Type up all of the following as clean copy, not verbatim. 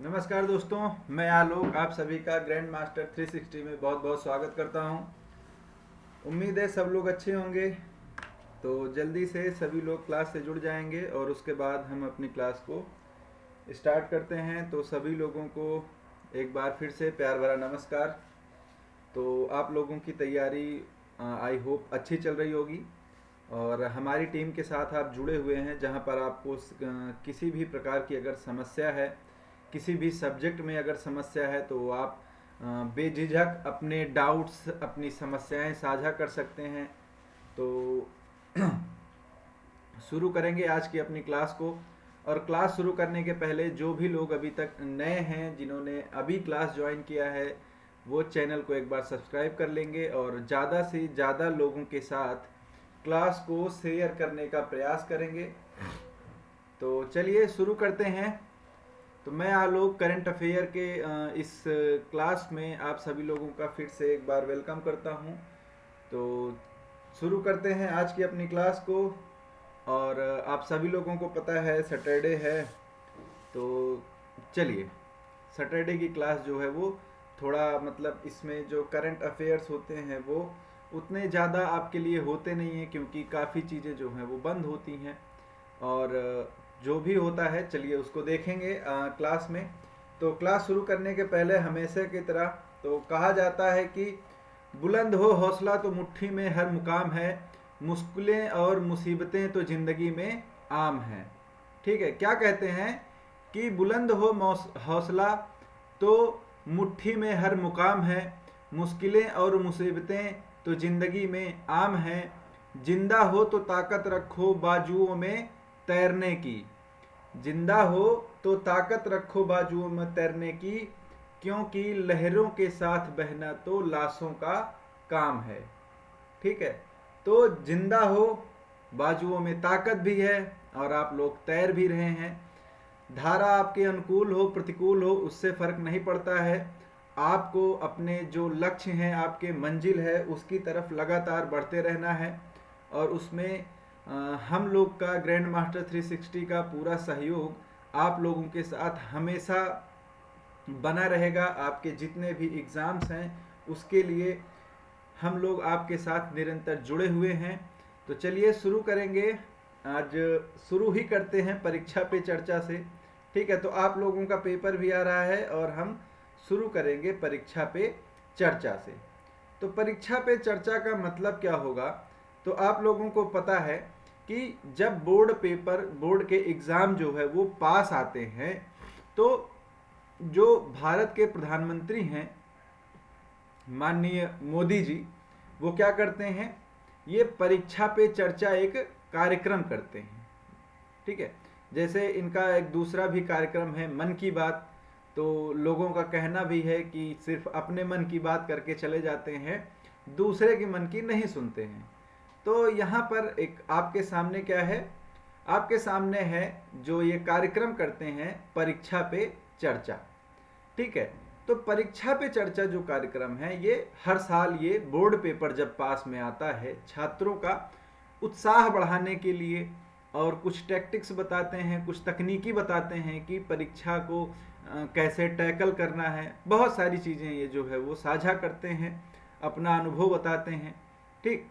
नमस्कार दोस्तों, मैं आलोक आप सभी का ग्रैंड मास्टर 360 में बहुत बहुत स्वागत करता हूं। उम्मीद है सब लोग अच्छे होंगे। तो जल्दी से सभी लोग क्लास से जुड़ जाएंगे और उसके बाद हम अपनी क्लास को स्टार्ट करते हैं। तो सभी लोगों को एक बार फिर से प्यार भरा नमस्कार। तो आप लोगों की तैयारी आई होप अच्छी चल रही होगी और हमारी टीम के साथ आप जुड़े हुए हैं, जहां पर आपको किसी भी प्रकार की अगर समस्या है, किसी भी सब्जेक्ट में अगर समस्या है तो आप बेझिझक अपने डाउट्स, अपनी समस्याएं साझा कर सकते हैं। तो शुरू करेंगे आज की अपनी क्लास को। और क्लास शुरू करने के पहले जो भी लोग अभी तक नए हैं, जिन्होंने अभी क्लास ज्वाइन किया है, वो चैनल को एक बार सब्सक्राइब कर लेंगे और ज़्यादा से ज़्यादा लोगों के साथ क्लास को शेयर करने का प्रयास करेंगे। तो चलिए शुरू करते हैं। तो मैं आलोक करंट अफेयर के इस क्लास में आप सभी लोगों का फिर से एक बार वेलकम करता हूं। तो शुरू करते हैं आज की अपनी क्लास को। और आप सभी लोगों को पता है सैटरडे है, तो चलिए सैटरडे की क्लास जो है वो थोड़ा मतलब इसमें जो करंट अफेयर्स होते हैं वो उतने ज़्यादा आपके लिए होते नहीं हैं, क्योंकि काफ़ी चीज़ें जो हैं वो बंद होती हैं। और जो भी होता है चलिए उसको देखेंगे क्लास में। तो क्लास शुरू करने के पहले हमेशा की तरह तो कहा जाता है कि बुलंद हो हौसला तो मुट्ठी में हर मुकाम है, मुश्किलें और मुसीबतें तो ज़िंदगी में आम हैं। ठीक है, क्या कहते हैं कि बुलंद हो हौसला तो मुट्ठी में हर मुकाम है, मुश्किलें और मुसीबतें तो ज़िंदगी में आम हैं, जिंदा हो तो ताकत रखो बाजुओं में तैरने की, जिंदा हो तो ताकत रखो बाजुओं में तैरने की, क्योंकि लहरों के साथ बहना तो लाशों का काम है। ठीक है, तो जिंदा हो, बाजुओं में ताकत भी है और आप लोग तैर भी रहे हैं। धारा आपके अनुकूल हो प्रतिकूल हो उससे फर्क नहीं पड़ता है। आपको अपने जो लक्ष्य हैं, आपके मंजिल है, उसकी तरफ लगातार बढ़ते रहना है। और उसमें हम लोग का ग्रैंड मास्टर 360 का पूरा सहयोग आप लोगों के साथ हमेशा बना रहेगा। आपके जितने भी एग्ज़ाम्स हैं उसके लिए हम लोग आपके साथ निरंतर जुड़े हुए हैं। तो चलिए शुरू करेंगे। आज शुरू ही करते हैं परीक्षा पे चर्चा से। ठीक है, तो आप लोगों का पेपर भी आ रहा है और हम शुरू करेंगे परीक्षा पे चर्चा से। तो परीक्षा पे चर्चा का मतलब क्या होगा? तो आप लोगों को पता है कि जब बोर्ड के एग्ज़ाम जो है वो पास आते हैं, तो जो भारत के प्रधानमंत्री हैं माननीय मोदी जी, वो क्या करते हैं, ये परीक्षा पे चर्चा एक कार्यक्रम करते हैं। ठीक है, जैसे इनका एक दूसरा भी कार्यक्रम है मन की बात। तो लोगों का कहना भी है कि सिर्फ अपने मन की बात करके चले जाते हैं, दूसरे के मन की नहीं सुनते हैं। तो यहाँ पर एक आपके सामने क्या है, आपके सामने है जो ये कार्यक्रम करते हैं परीक्षा पे चर्चा। ठीक है, तो परीक्षा पे चर्चा जो कार्यक्रम है ये हर साल, ये बोर्ड पेपर जब पास में आता है, छात्रों का उत्साह बढ़ाने के लिए और कुछ टैक्टिक्स बताते हैं, कुछ तकनीकी बताते हैं कि परीक्षा को कैसे टैकल करना है। बहुत सारी चीज़ें ये जो है वो साझा करते हैं, अपना अनुभव बताते हैं। ठीक,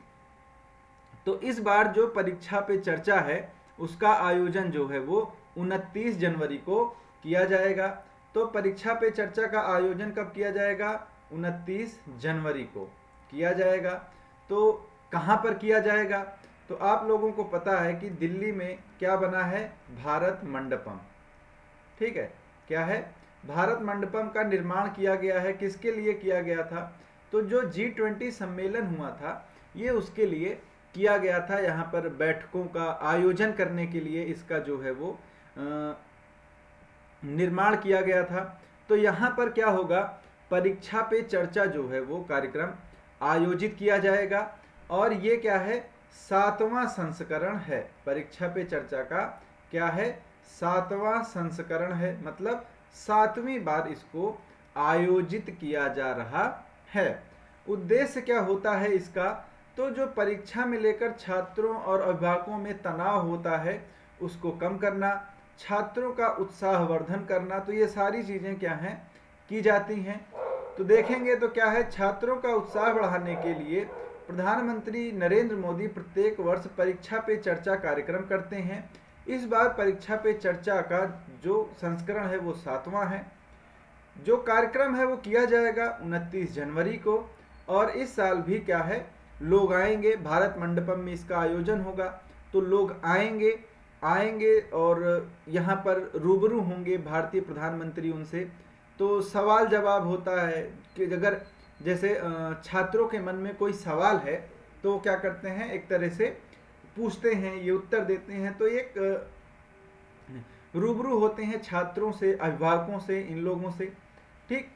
तो इस बार जो परीक्षा पे चर्चा है उसका आयोजन जो है वो 29 जनवरी को किया जाएगा। तो परीक्षा पे चर्चा का आयोजन कब किया जाएगा? 29 जनवरी को किया जाएगा। तो कहाँ पर किया जाएगा? तो आप लोगों को पता है कि दिल्ली में क्या बना है, भारत मंडपम। ठीक है, क्या है, भारत मंडपम का निर्माण किया गया है। किसके लिए किया गया था? तो जो G20 सम्मेलन हुआ था ये उसके लिए किया गया था। यहाँ पर बैठकों का आयोजन करने के लिए इसका जो है वो निर्माण किया गया था। तो यहाँ पर क्या होगा, परीक्षा पे चर्चा जो है वो कार्यक्रम आयोजित किया जाएगा। और ये क्या है, 7वां संस्करण है। परीक्षा पे चर्चा का क्या है, 7वां संस्करण है, मतलब 7वीं बार इसको आयोजित किया जा रहा है। उद्देश्य क्या होता है इसका? तो जो परीक्षा में लेकर छात्रों और अभिभावकों में तनाव होता है उसको कम करना, छात्रों का उत्साहवर्धन करना, तो ये सारी चीज़ें क्या हैं, की जाती हैं। तो देखेंगे तो क्या है, छात्रों का उत्साह बढ़ाने के लिए प्रधानमंत्री नरेंद्र मोदी प्रत्येक वर्ष परीक्षा पे चर्चा कार्यक्रम करते हैं। इस बार परीक्षा पे चर्चा का जो संस्करण है वो 7वां है। जो कार्यक्रम है वो किया जाएगा 29 जनवरी को, और इस साल भी क्या है, लोग आएंगे, भारत मंडपम में इसका आयोजन होगा। तो लोग आएंगे और यहाँ पर रूबरू होंगे भारतीय प्रधानमंत्री उनसे। तो सवाल जवाब होता है कि अगर जैसे छात्रों के मन में कोई सवाल है तो क्या करते हैं, एक तरह से पूछते हैं, ये उत्तर देते हैं। तो एक रूबरू होते हैं छात्रों से, अभिभावकों से, इन लोगों से। ठीक,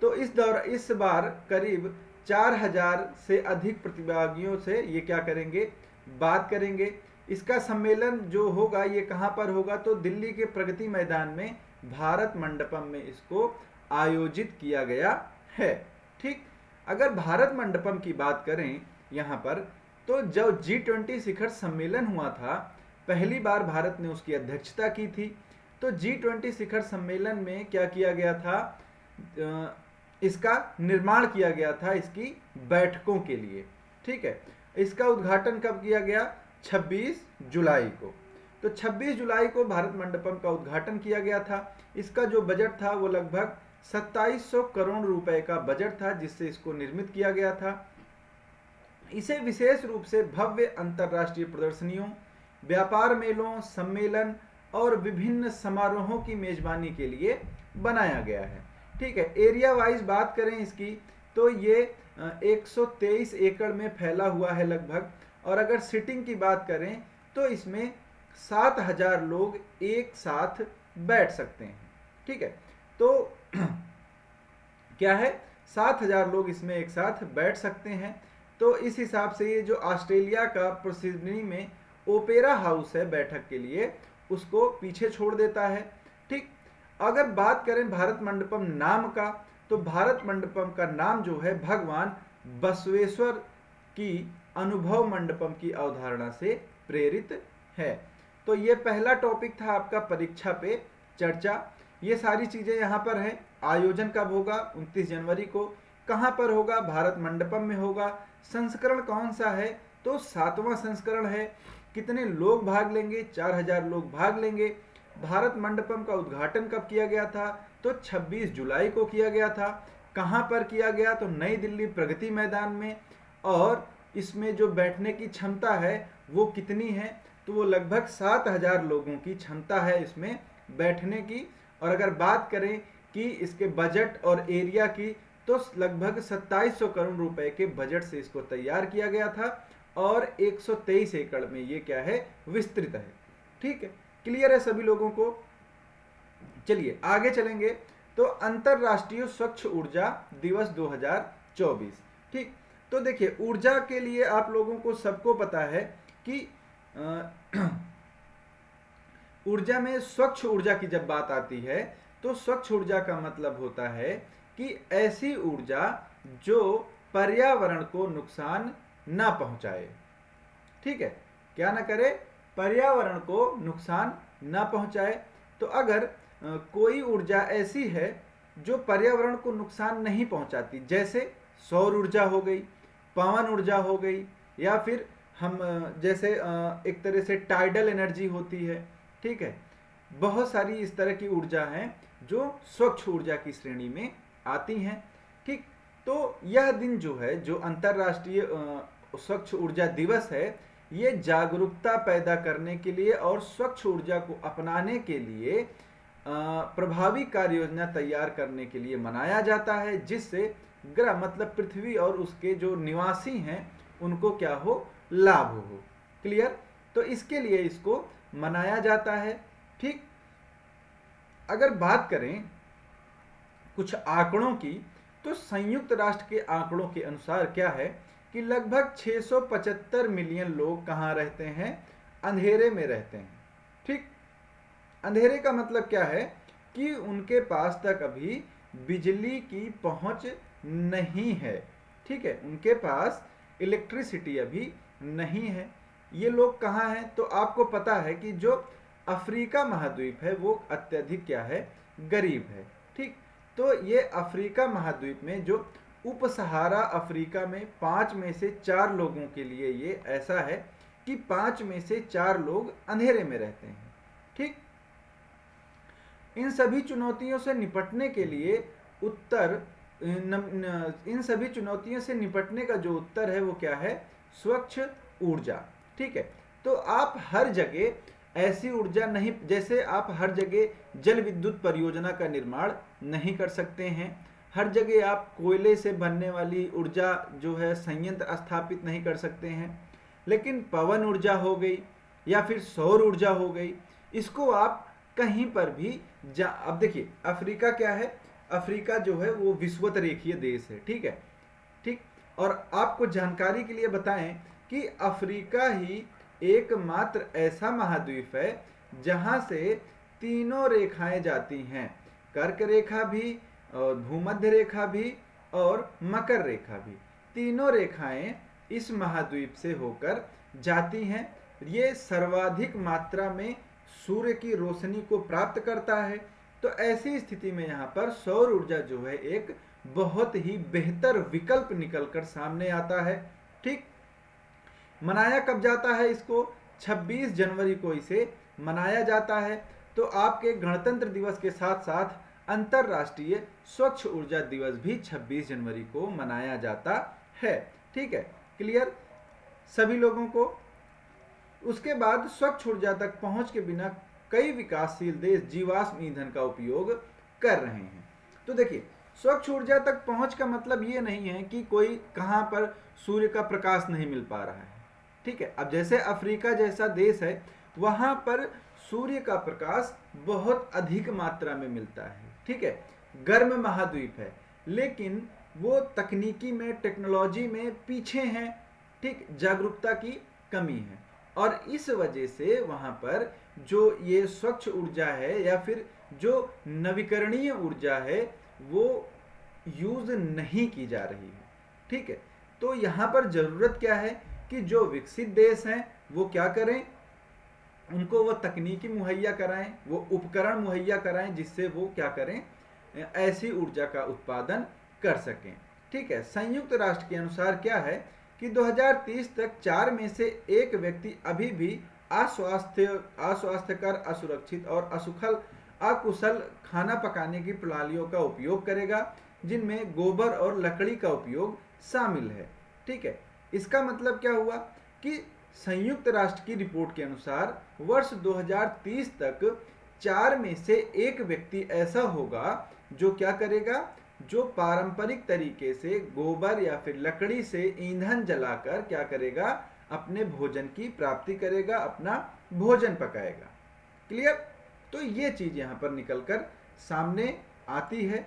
तो इस बार करीब 4000 से अधिक प्रतिभागियों से ये क्या करेंगे, बात करेंगे। इसका सम्मेलन जो होगा ये कहाँ पर होगा, तो दिल्ली के प्रगति मैदान में भारत मंडपम में इसको आयोजित किया गया है। ठीक, अगर भारत मंडपम की बात करें यहाँ पर, तो जब G20 शिखर सम्मेलन हुआ था, पहली बार भारत ने उसकी अध्यक्षता की थी। तो G20 शिखर सम्मेलन में क्या किया गया था, इसका निर्माण किया गया था इसकी बैठकों के लिए। ठीक है, इसका उद्घाटन कब किया गया, 26 जुलाई को। तो 26 जुलाई को भारत मंडपम का उद्घाटन किया गया था। इसका जो बजट था वो लगभग 2700 करोड़ रुपए का बजट था जिससे इसको निर्मित किया गया था। इसे विशेष रूप से भव्य अंतर्राष्ट्रीय प्रदर्शनियों, व्यापार मेलों, सम्मेलन और विभिन्न समारोहों की मेजबानी के लिए बनाया गया है। ठीक है, एरिया वाइज बात करें इसकी, तो ये 123 एकड़ में फैला हुआ है लगभग। और अगर सीटिंग की बात करें तो इसमें 7000 लोग एक साथ बैठ सकते हैं। ठीक है, तो क्या है, 7000 लोग इसमें एक साथ बैठ सकते हैं। तो इस हिसाब से ये जो ऑस्ट्रेलिया का सिडनी में ओपेरा हाउस है बैठक के लिए, उसको पीछे छोड़ देता है। ठीक, अगर बात करें भारत मंडपम नाम का, तो भारत मंडपम का नाम जो है भगवान बसवेश्वर की अनुभव मंडपम की अवधारणा से प्रेरित है। तो ये पहला टॉपिक था आपका परीक्षा पे चर्चा। ये सारी चीजें यहाँ पर है। आयोजन कब होगा, 29 जनवरी को। कहाँ पर होगा, भारत मंडपम में होगा। संस्करण कौन सा है, तो 7वां संस्करण है। कितने लोग भाग लेंगे, 4000 लोग भाग लेंगे। भारत मंडपम का उद्घाटन कब किया गया था, तो 26 जुलाई को किया गया था। कहाँ पर किया गया, तो नई दिल्ली प्रगति मैदान में। और इसमें जो बैठने की क्षमता है वो कितनी है, तो वो लगभग 7000 लोगों की क्षमता है इसमें बैठने की। और अगर बात करें कि इसके बजट और एरिया की, तो लगभग 2700 करोड़ रुपए के बजट से इसको तैयार किया गया था। और 123 एकड़ में ये क्या है, विस्तृत है। ठीक है, क्लियर है सभी लोगों को। चलिए आगे चलेंगे। तो अंतरराष्ट्रीय स्वच्छ ऊर्जा दिवस 2024। ठीक, तो देखिए ऊर्जा के लिए आप लोगों को सबको पता है कि ऊर्जा में स्वच्छ ऊर्जा की जब बात आती है, तो स्वच्छ ऊर्जा का मतलब होता है कि ऐसी ऊर्जा जो पर्यावरण को नुकसान ना पहुंचाए। ठीक है, क्या ना करे, पर्यावरण को नुकसान ना पहुंचाए। तो अगर कोई ऊर्जा ऐसी है जो पर्यावरण को नुकसान नहीं पहुंचाती, जैसे सौर ऊर्जा हो गई, पवन ऊर्जा हो गई, या फिर हम जैसे एक तरह से टाइडल एनर्जी होती है। ठीक है, बहुत सारी इस तरह की ऊर्जा हैं जो स्वच्छ ऊर्जा की श्रेणी में आती हैं। ठीक, तो यह दिन जो है, जो अंतर्राष्ट्रीय स्वच्छ ऊर्जा दिवस है, ये जागरूकता पैदा करने के लिए और स्वच्छ ऊर्जा को अपनाने के लिए प्रभावी कार्य योजना तैयार करने के लिए मनाया जाता है, जिससे ग्रह मतलब पृथ्वी और उसके जो निवासी हैं उनको क्या हो, लाभ हो। क्लियर, तो इसके लिए इसको मनाया जाता है। ठीक, अगर बात करें कुछ आंकड़ों की, तो संयुक्त राष्ट्र के आंकड़ों के अनुसार क्या है कि लगभग 675 मिलियन लोग कहाँ रहते हैं, अंधेरे में रहते हैं। ठीक, अंधेरे का मतलब क्या है कि उनके पास तक अभी बिजली की पहुंच नहीं है। ठीक है, उनके पास इलेक्ट्रिसिटी अभी नहीं है। ये लोग कहाँ हैं, तो आपको पता है कि जो अफ्रीका महाद्वीप है वो अत्यधिक क्या है, गरीब है। ठीक, तो ये अफ्रीका महाद्वीप में जो उप सहारा अफ्रीका में 5 में से 4 लोगों के लिए ये ऐसा है कि 5 में से 4 लोग अंधेरे में रहते हैं। ठीक, इन सभी चुनौतियों से निपटने के लिए इन सभी चुनौतियों से निपटने का जो उत्तर है वो क्या है, स्वच्छ ऊर्जा। ठीक है, तो आप हर जगह ऐसी ऊर्जा नहीं, जैसे आप हर जगह जल विद्युत परियोजना का निर्माण नहीं कर सकते हैं, हर जगह आप कोयले से बनने वाली ऊर्जा जो है संयंत्र स्थापित नहीं कर सकते हैं, लेकिन पवन ऊर्जा हो गई या फिर सौर ऊर्जा हो गई, इसको आप कहीं पर भी अब देखिए अफ्रीका क्या है, अफ्रीका जो है वो विषुवत रेखीय देश है। ठीक है, ठीक, और आपको जानकारी के लिए बताएं कि अफ्रीका ही एकमात्र ऐसा महाद्वीप है जहां से तीनों रेखाएं जाती हैं, कर्क रेखा भी और भूमध्य रेखा भी और मकर रेखा भी, तीनों रेखाएं इस महाद्वीप से होकर जाती हैं। ये सर्वाधिक मात्रा में सूर्य की रोशनी को प्राप्त करता है, तो ऐसी स्थिति में यहाँ पर सौर ऊर्जा जो है एक बहुत ही बेहतर विकल्प निकलकर सामने आता है। ठीक, मनाया कब जाता है इसको, 26 जनवरी को इसे मनाया जाता है। तो आपके गणतंत्र दिवस के साथ साथ अंतरराष्ट्रीय स्वच्छ ऊर्जा दिवस भी 26 जनवरी को मनाया जाता है। ठीक है, क्लियर सभी लोगों को। उसके बाद स्वच्छ ऊर्जा तक पहुंच के बिना कई विकासशील देश जीवाश्म ईंधन का उपयोग कर रहे हैं। तो देखिए स्वच्छ ऊर्जा तक पहुंच का मतलब ये नहीं है कि कोई कहां पर सूर्य का प्रकाश नहीं मिल पा रहा है। ठीक है, अब जैसे अफ्रीका जैसा देश है वहां पर सूर्य का प्रकाश बहुत अधिक मात्रा में मिलता है। ठीक है, गर्म महाद्वीप है, लेकिन वो तकनीकी में, टेक्नोलॉजी में पीछे हैं। ठीक, जागरूकता की कमी है, और इस वजह से वहां पर जो ये स्वच्छ ऊर्जा है या फिर जो नवीकरणीय ऊर्जा है वो यूज नहीं की जा रही है। ठीक है, तो यहाँ पर जरूरत क्या है कि जो विकसित देश हैं वो क्या करें, उनको वो तकनीकी मुहैया कराएं, वो उपकरण मुहैया कराएं जिससे वो क्या करें, ऐसी ऊर्जा का उत्पादन कर सकें। ठीक है, संयुक्त राष्ट्र के अनुसार क्या है कि 2030 तक 4 में से 1 व्यक्ति अभी भी अस्वास्थ्यकर, असुरक्षित और अकुशल खाना पकाने की प्रणालियों का उपयोग करेगा, जिनमें गोबर और लकड़ी का उपयोग शामिल है। ठीक है, इसका मतलब क्या हुआ कि संयुक्त राष्ट्र की रिपोर्ट के अनुसार वर्ष 2030 तक 4 में से 1 व्यक्ति ऐसा होगा जो क्या करेगा, जो पारंपरिक तरीके से गोबर या फिर लकड़ी से ईंधन जलाकर क्या करेगा, अपने भोजन की प्राप्ति करेगा, अपना भोजन पकाएगा। क्लियर, तो ये चीज यहाँ पर निकलकर सामने आती है।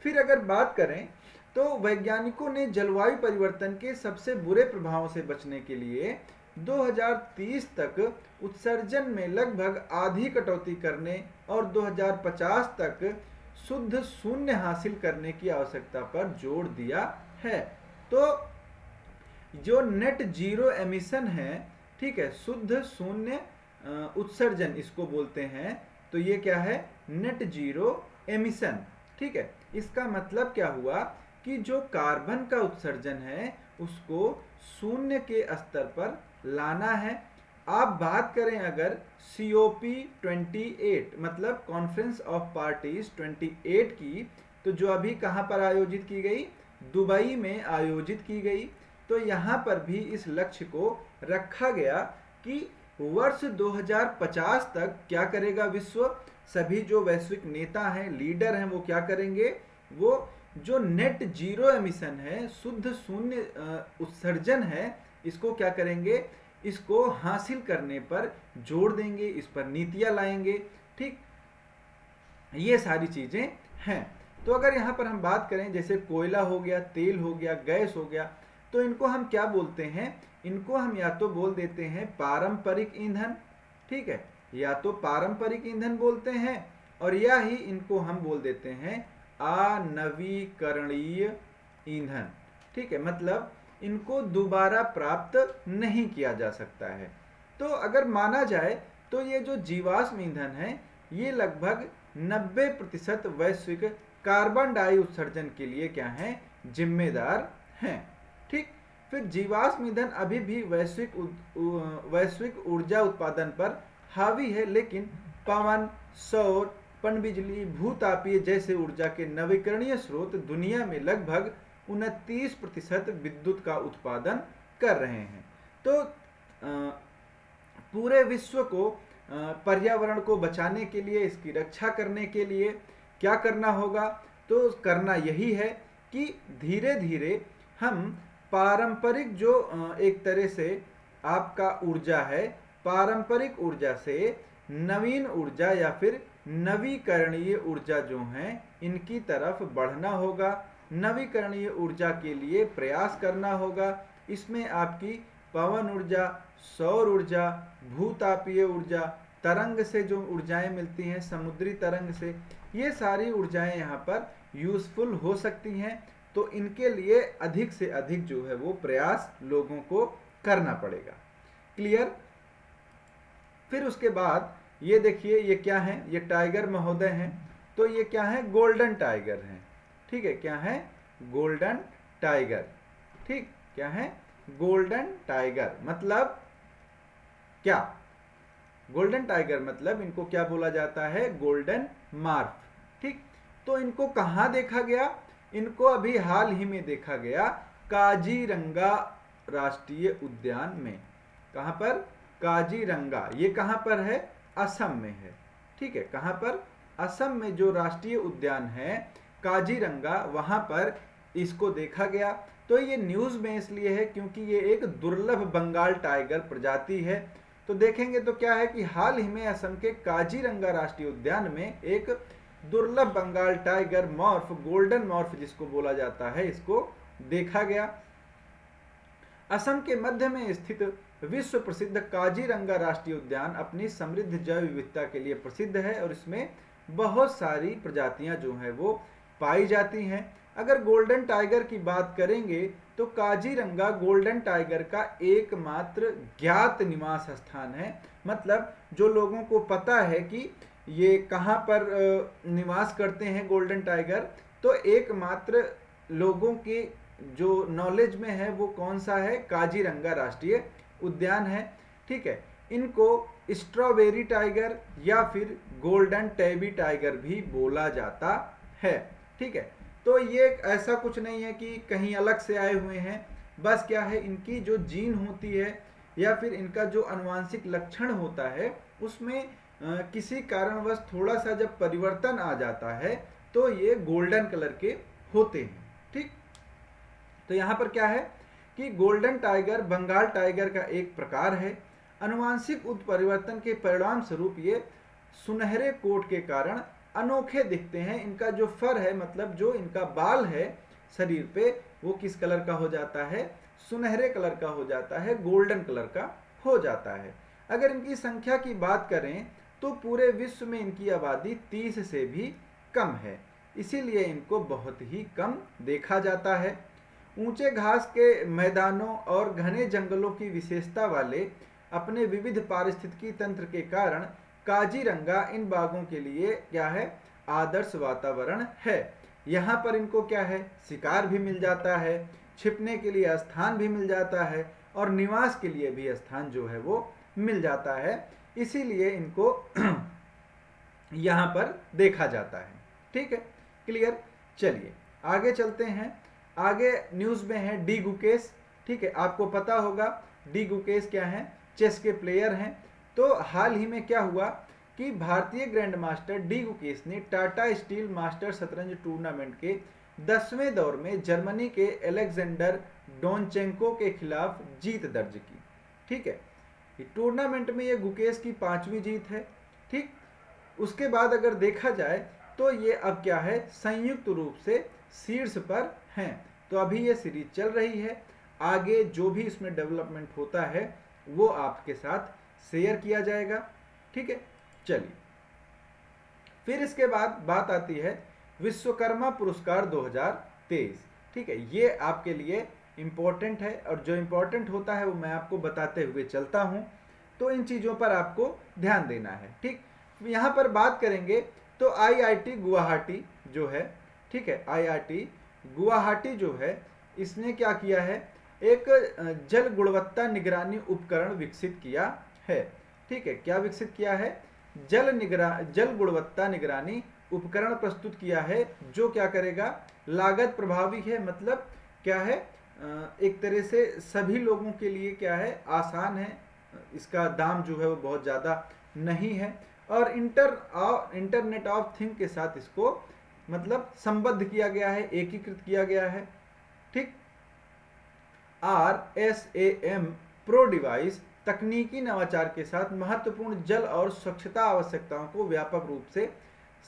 फिर अगर बात करें तो वैज्ञानिकों ने जलवायु परिवर्तन के सबसे बुरे प्रभावों से बचने के लिए 2030 तक उत्सर्जन में लगभग आधी कटौती करने और 2050 तक शुद्ध शून्य हासिल करने की आवश्यकता पर जोर दिया है। तो जो नेट जीरो एमिशन है, ठीक है, शुद्ध शून्य उत्सर्जन इसको बोलते हैं, तो ये क्या है, नेट जीरो एमिशन। ठीक है, इसका मतलब क्या हुआ कि जो कार्बन का उत्सर्जन है उसको शून्य के स्तर पर लाना है। आप बात करें अगर COP28 मतलब कॉन्फ्रेंस ऑफ पार्टीज 28 की, तो जो अभी कहाँ पर आयोजित की गई, दुबई में आयोजित की गई, तो यहाँ पर भी इस लक्ष्य को रखा गया कि वर्ष 2050 तक क्या करेगा विश्व, सभी जो वैश्विक नेता हैं, लीडर हैं, वो क्या करेंगे, वो जो नेट जीरो एमिशन है, शुद्ध शून्य उत्सर्जन है, इसको क्या करेंगे, इसको हासिल करने पर जोर देंगे, इस पर नीतियां लाएंगे। ठीक, ये सारी चीजें हैं। तो अगर यहाँ पर हम बात करें जैसे कोयला हो गया, तेल हो गया, गैस हो गया, तो इनको हम क्या बोलते हैं, इनको हम या तो बोल देते हैं पारंपरिक ईंधन, ठीक है, या तो पारंपरिक ईंधन बोलते हैं, और या ही इनको हम बोल देते हैं अनवीकरणीय ईंधन। ठीक है, मतलब इनको दोबारा प्राप्त नहीं किया जा सकता है। तो अगर माना जाए तो ये जो जीवाश्म ईंधन है ये लगभग 90% वैश्विक कार्बन डाई उत्सर्जन के लिए क्या है, जिम्मेदार हैं। ठीक, फिर जीवाश्म ईंधन अभी भी वैश्विक ऊर्जा उत्पादन पर हावी है, लेकिन पवन, सौर, पनबिजली, भूतापीय जैसे ऊर्जा के नवीकरणीय स्रोत दुनिया में लगभग 29% विद्युत का उत्पादन कर रहे हैं। तो पूरे विश्व को पर्यावरण को बचाने के लिए, इसकी रक्षा करने के लिए क्या करना होगा, तो करना यही है कि धीरे धीरे हम पारंपरिक जो एक तरह से आपका ऊर्जा है, पारंपरिक ऊर्जा से नवीन ऊर्जा या फिर नवीकरणीय ऊर्जा जो हैं इनकी तरफ बढ़ना होगा। नवीकरणीय ऊर्जा के लिए प्रयास करना होगा। इसमें आपकी पवन ऊर्जा, सौर ऊर्जा, भूतापीय ऊर्जा, तरंग से जो ऊर्जाएं मिलती हैं, समुद्री तरंग से, ये सारी ऊर्जाएं यहाँ पर यूजफुल हो सकती हैं। तो इनके लिए अधिक से अधिक जो है वो प्रयास लोगों को करना पड़ेगा। क्लियर? फिर उसके बाद ये देखिए, ये क्या है, ये टाइगर महोदय हैं। तो ये क्या है, गोल्डन टाइगर हैं। ठीक है, क्या है, गोल्डन टाइगर। ठीक, क्या है, गोल्डन टाइगर मतलब क्या, गोल्डन टाइगर मतलब इनको क्या बोला जाता है, गोल्डन मार्फ। ठीक, तो इनको कहाँ देखा गया, इनको अभी हाल ही में देखा गया काजीरंगा राष्ट्रीय उद्यान में। कहाँ पर, काजीरंगा, ये कहाँ पर है, असम में है। ठीक है, कहाँ पर, असम में जो राष्ट्रीय उद्यान है काजीरंगा, वहाँ पर इसको देखा गया। तो ये न्यूज़ में इसलिए है क्योंकि ये एक दुर्लभ बंगाल टाइगर प्रजाति है। तो देखेंगे तो क्या है कि हाल ही में असम के काजीरंगा राष्ट्रीय उद्यान में एक दुर्लभ Bengal tiger morph, golden morph जिसको बोला जाता है, इसको देखा गया। असम के मध्य में स्थित विश्व प्रसिद्ध काजीरंगा राष्ट्रीय उद्यान अपनी समृद्ध जैव विविधता के लिए प्रसिद्ध है और इसमें बहुत सारी प्रजातियां जो है वो पाई जाती हैं। अगर गोल्डन टाइगर की बात करेंगे तो काजीरंगा गोल्डन टाइगर का एकमात्र ज्ञात निवास स्थान है। मतलब जो लोगों को पता है कि ये कहाँ पर निवास करते हैं गोल्डन टाइगर, तो एकमात्र लोगों के जो नॉलेज में है वो कौन सा है, काजीरंगा राष्ट्रीय उद्यान है। ठीक है, इनको स्ट्रॉबेरी टाइगर या फिर गोल्डन टैबी टाइगर भी बोला जाता है। ठीक है, तो ये ऐसा कुछ नहीं है कि कहीं अलग से आए हुए हैं, बस क्या है, इनकी जो जीन होती है या फिर इनका जो आनुवांशिक लक्षण होता है उसमें किसी कारणवश थोड़ा सा जब परिवर्तन आ जाता है तो ये गोल्डन कलर के होते हैं। ठीक, तो यहाँ पर क्या है कि गोल्डन टाइगर बंगाल टाइगर का एक प्रकार है। आनुवांशिक उत्परिवर्तन के परिणाम स्वरूप ये सुनहरे कोट के कारण अनोखे दिखते हैं। इनका जो फर है, मतलब जो इनका बाल है शरीर पे, वो किस कलर का हो जाता है, सुनहरे कलर का हो जाता है, गोल्डन कलर का हो जाता है। अगर इनकी संख्या की बात करें तो पूरे विश्व में इनकी आबादी 30 से भी कम है, इसीलिए इनको बहुत ही कम देखा जाता है। ऊंचे घास के मैदानों और घने जंगलों की विशेषता वाले अपने विविध पारिस्थितिकी तंत्र के कारण काजीरंगा इन बागों के लिए क्या है, आदर्श वातावरण है। यहाँ पर इनको क्या है, शिकार भी मिल जाता है, छिपने के लिए स्थान भी मिल जाता है और निवास के लिए भी स्थान जो है वो मिल जाता है, इसीलिए इनको यहाँ पर देखा जाता है। ठीक है, क्लियर? चलिए आगे चलते हैं। आगे न्यूज़ में है डी गुकेश। ठीक है, आपको पता होगा डी गुकेश क्या है, चेस के प्लेयर हैं। तो हाल ही में क्या हुआ कि भारतीय ग्रैंड मास्टर डी गुकेश ने टाटा स्टील मास्टर शतरंज टूर्नामेंट के 10वें दौर में जर्मनी के एलेक्जेंडर डोनचेंको के खिलाफ जीत दर्ज की। ठीक है, टूर्नामेंट में ये गुकेश की 5वीं जीत है। ठीक, उसके बाद अगर देखा जाए तो ये अब क्या है, संयुक्त रूप से शीर्ष पर हैं। तो अभी ये सीरीज चल रही है, आगे जो भी इसमें डेवलपमेंट होता है वो आपके साथ शेयर किया जाएगा। ठीक है, चलिए फिर इसके बाद बात आती है विश्वकर्मा पुरस्कार 2023। ठीक है, ये आपके लिए इम्पोर्टेंट है और जो इम्पोर्टेंट होता है वो मैं आपको बताते हुए चलता हूँ। तो इन चीज़ों पर आपको ध्यान देना है। ठीक, यहाँ पर बात करेंगे तो IIT गुवाहाटी जो है, ठीक है, IIT गुवाहाटी जो है, इसने क्या किया है, एक जल गुणवत्ता निगरानी उपकरण विकसित किया है। ठीक है, क्या विकसित किया है, जल गुणवत्ता निगरानी उपकरण प्रस्तुत किया है, जो क्या करेगा, लागत प्रभावी है, मतलब क्या है, एक तरह से सभी लोगों के लिए क्या है, आसान है, इसका दाम जो है वो बहुत ज़्यादा नहीं है, और इंटरनेट ऑफ थिंग के साथ इसको मतलब संबद्ध किया गया है, एकीकृत किया गया है। ठीक, RSAM प्रो डिवाइस तकनीकी नवाचार के साथ महत्वपूर्ण जल और स्वच्छता आवश्यकताओं को व्यापक रूप से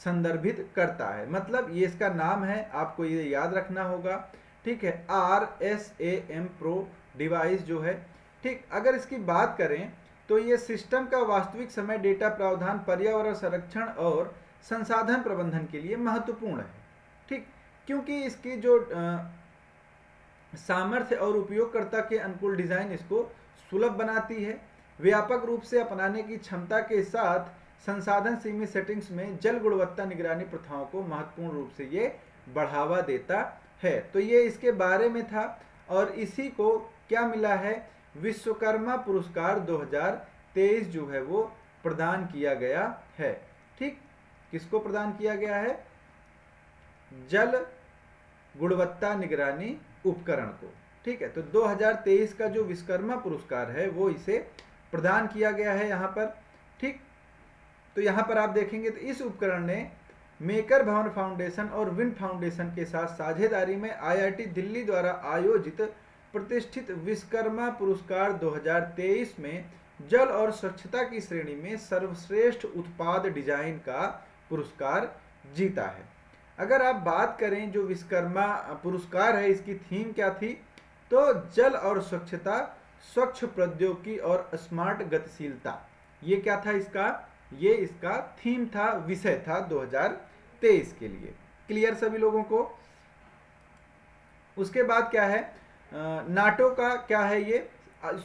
संदर्भित करता है। मतलब ये इसका नाम है, आपको ये याद रखना होगा। ठीक है, RSAM प्रो डिवाइस जो है, ठीक, अगर इसकी बात करें तो ये सिस्टम का वास्तविक समय डेटा प्रावधान, पर्यावरण संरक्षण और संसाधन प्रबंधन के लिए महत्वपूर्ण है। ठीक, क्योंकि इसकी जो सामर्थ्य और उपयोगकर्ता के अनुकूल डिजाइन इसको सुलभ बनाती है। व्यापक रूप से अपनाने की क्षमता के साथ संसाधन सीमित सेटिंग्स में जल गुणवत्ता निगरानी प्रथाओं को महत्वपूर्ण रूप से ये बढ़ावा देता है। तो ये इसके बारे में था, और इसी को क्या मिला है, विश्वकर्मा पुरस्कार 2023 जो है वो प्रदान किया गया है। ठीक, किसको प्रदान किया गया है, जल गुणवत्ता निगरानी उपकरण को। ठीक है, तो 2023 का जो विश्वकर्मा पुरस्कार है वो इसे प्रदान किया गया है यहाँ पर। ठीक, तो यहाँ पर आप देखेंगे तो इस उपकरण ने मेकर भवन फाउंडेशन और विन फाउंडेशन के साथ साझेदारी में IIT दिल्ली द्वारा आयोजित प्रतिष्ठित विश्वकर्मा पुरस्कार 2023 में जल और स्वच्छता की श्रेणी में सर्वश्रेष्ठ उत्पाद डिजाइन का पुरस्कार जीता है। अगर आप बात करें जो विश्वकर्मा पुरस्कार है, इसकी थीम क्या थी, तो जल और स्वच्छता, स्वच्छ प्रौद्योगिकी और स्मार्ट गतिशीलता, ये क्या था इसका, ये इसका थीम था, विषय था 2023 के लिए। क्लियर सभी लोगों को। उसके बाद क्या है, नाटो का क्या है, ये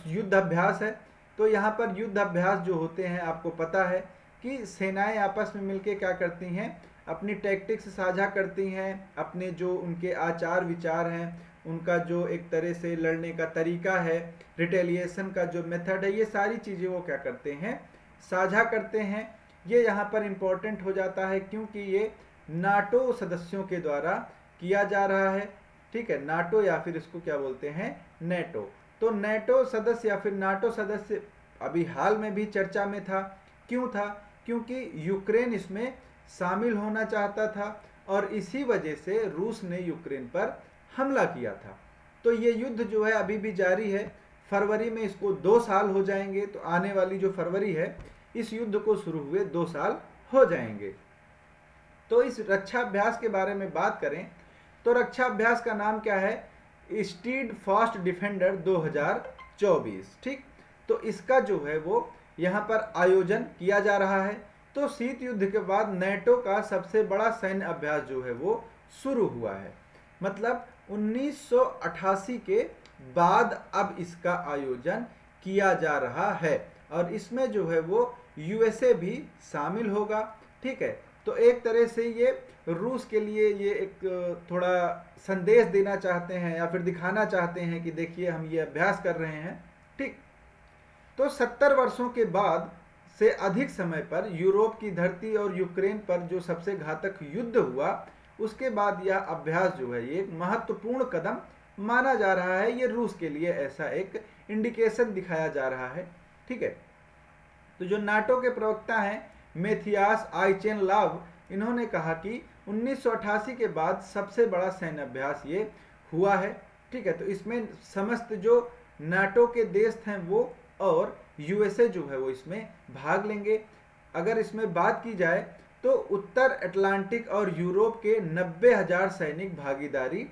युद्ध अभ्यास है। तो यहाँ पर युद्ध अभ्यास जो होते हैं, आपको पता है कि सेनाएं आपस में मिलकर क्या करती हैं, अपनी टैक्टिक्स साझा करती हैं, अपने जो उनके आचार विचार हैं, उनका जो एक तरह से लड़ने का तरीका है, रिटेलिएशन का जो मेथड है, ये सारी चीज़ें वो क्या करते हैं, साझा करते हैं। ये यहाँ पर इम्पोर्टेंट हो जाता है क्योंकि ये नाटो सदस्यों के द्वारा किया जा रहा है। ठीक है, नाटो या फिर इसको क्या बोलते हैं, नेटो। तो नेटो सदस्य या फिर नाटो सदस्य अभी हाल में भी चर्चा में था। क्यों था, क्योंकि यूक्रेन इसमें शामिल होना चाहता था और इसी वजह से रूस ने यूक्रेन पर हमला किया था। तो ये युद्ध जो है अभी भी जारी है। फरवरी में इसको 2 साल हो जाएंगे, तो आने वाली जो फरवरी है, इस युद्ध को शुरू हुए 2 साल हो जाएंगे। तो इस रक्षा अभ्यास के बारे में बात करें तो रक्षा अभ्यास का नाम क्या है, स्टीड फास्ट डिफेंडर 2024। ठीक, तो इसका जो है वो यहाँ पर आयोजन किया जा रहा है। तो शीत युद्ध के बाद नेटो का सबसे बड़ा सैन्य अभ्यास जो है वो शुरू हुआ है। मतलब 1988 के बाद अब इसका आयोजन किया जा रहा है, और इसमें जो है वो USA भी शामिल होगा। ठीक है, तो एक तरह से ये रूस के लिए ये एक थोड़ा संदेश देना चाहते हैं या फिर दिखाना चाहते हैं कि देखिए हम ये अभ्यास कर रहे हैं। ठीक, तो 70 वर्षों के बाद से अधिक समय पर यूरोप की धरती और यूक्रेन पर जो सबसे घातक युद्ध हुआ, उसके बाद यह अभ्यास जो है ये एक महत्वपूर्ण कदम माना जा रहा है। ये रूस के लिए ऐसा एक इंडिकेशन दिखाया जा रहा है। ठीक है, तो जो नाटो के प्रवक्ता हैं मेथियास आइचेनलाव, इन्होंने कहा कि 1988 के बाद सबसे बड़ा सैन्य अभ्यास ये हुआ है। ठीक है, तो इसमें समस्त जो नाटो के देश हैं वो और USA जो है वो इसमें भाग लेंगे। अगर इसमें बात की जाए तो उत्तर अटलांटिक और यूरोप के 90,000 सैनिक भागीदारी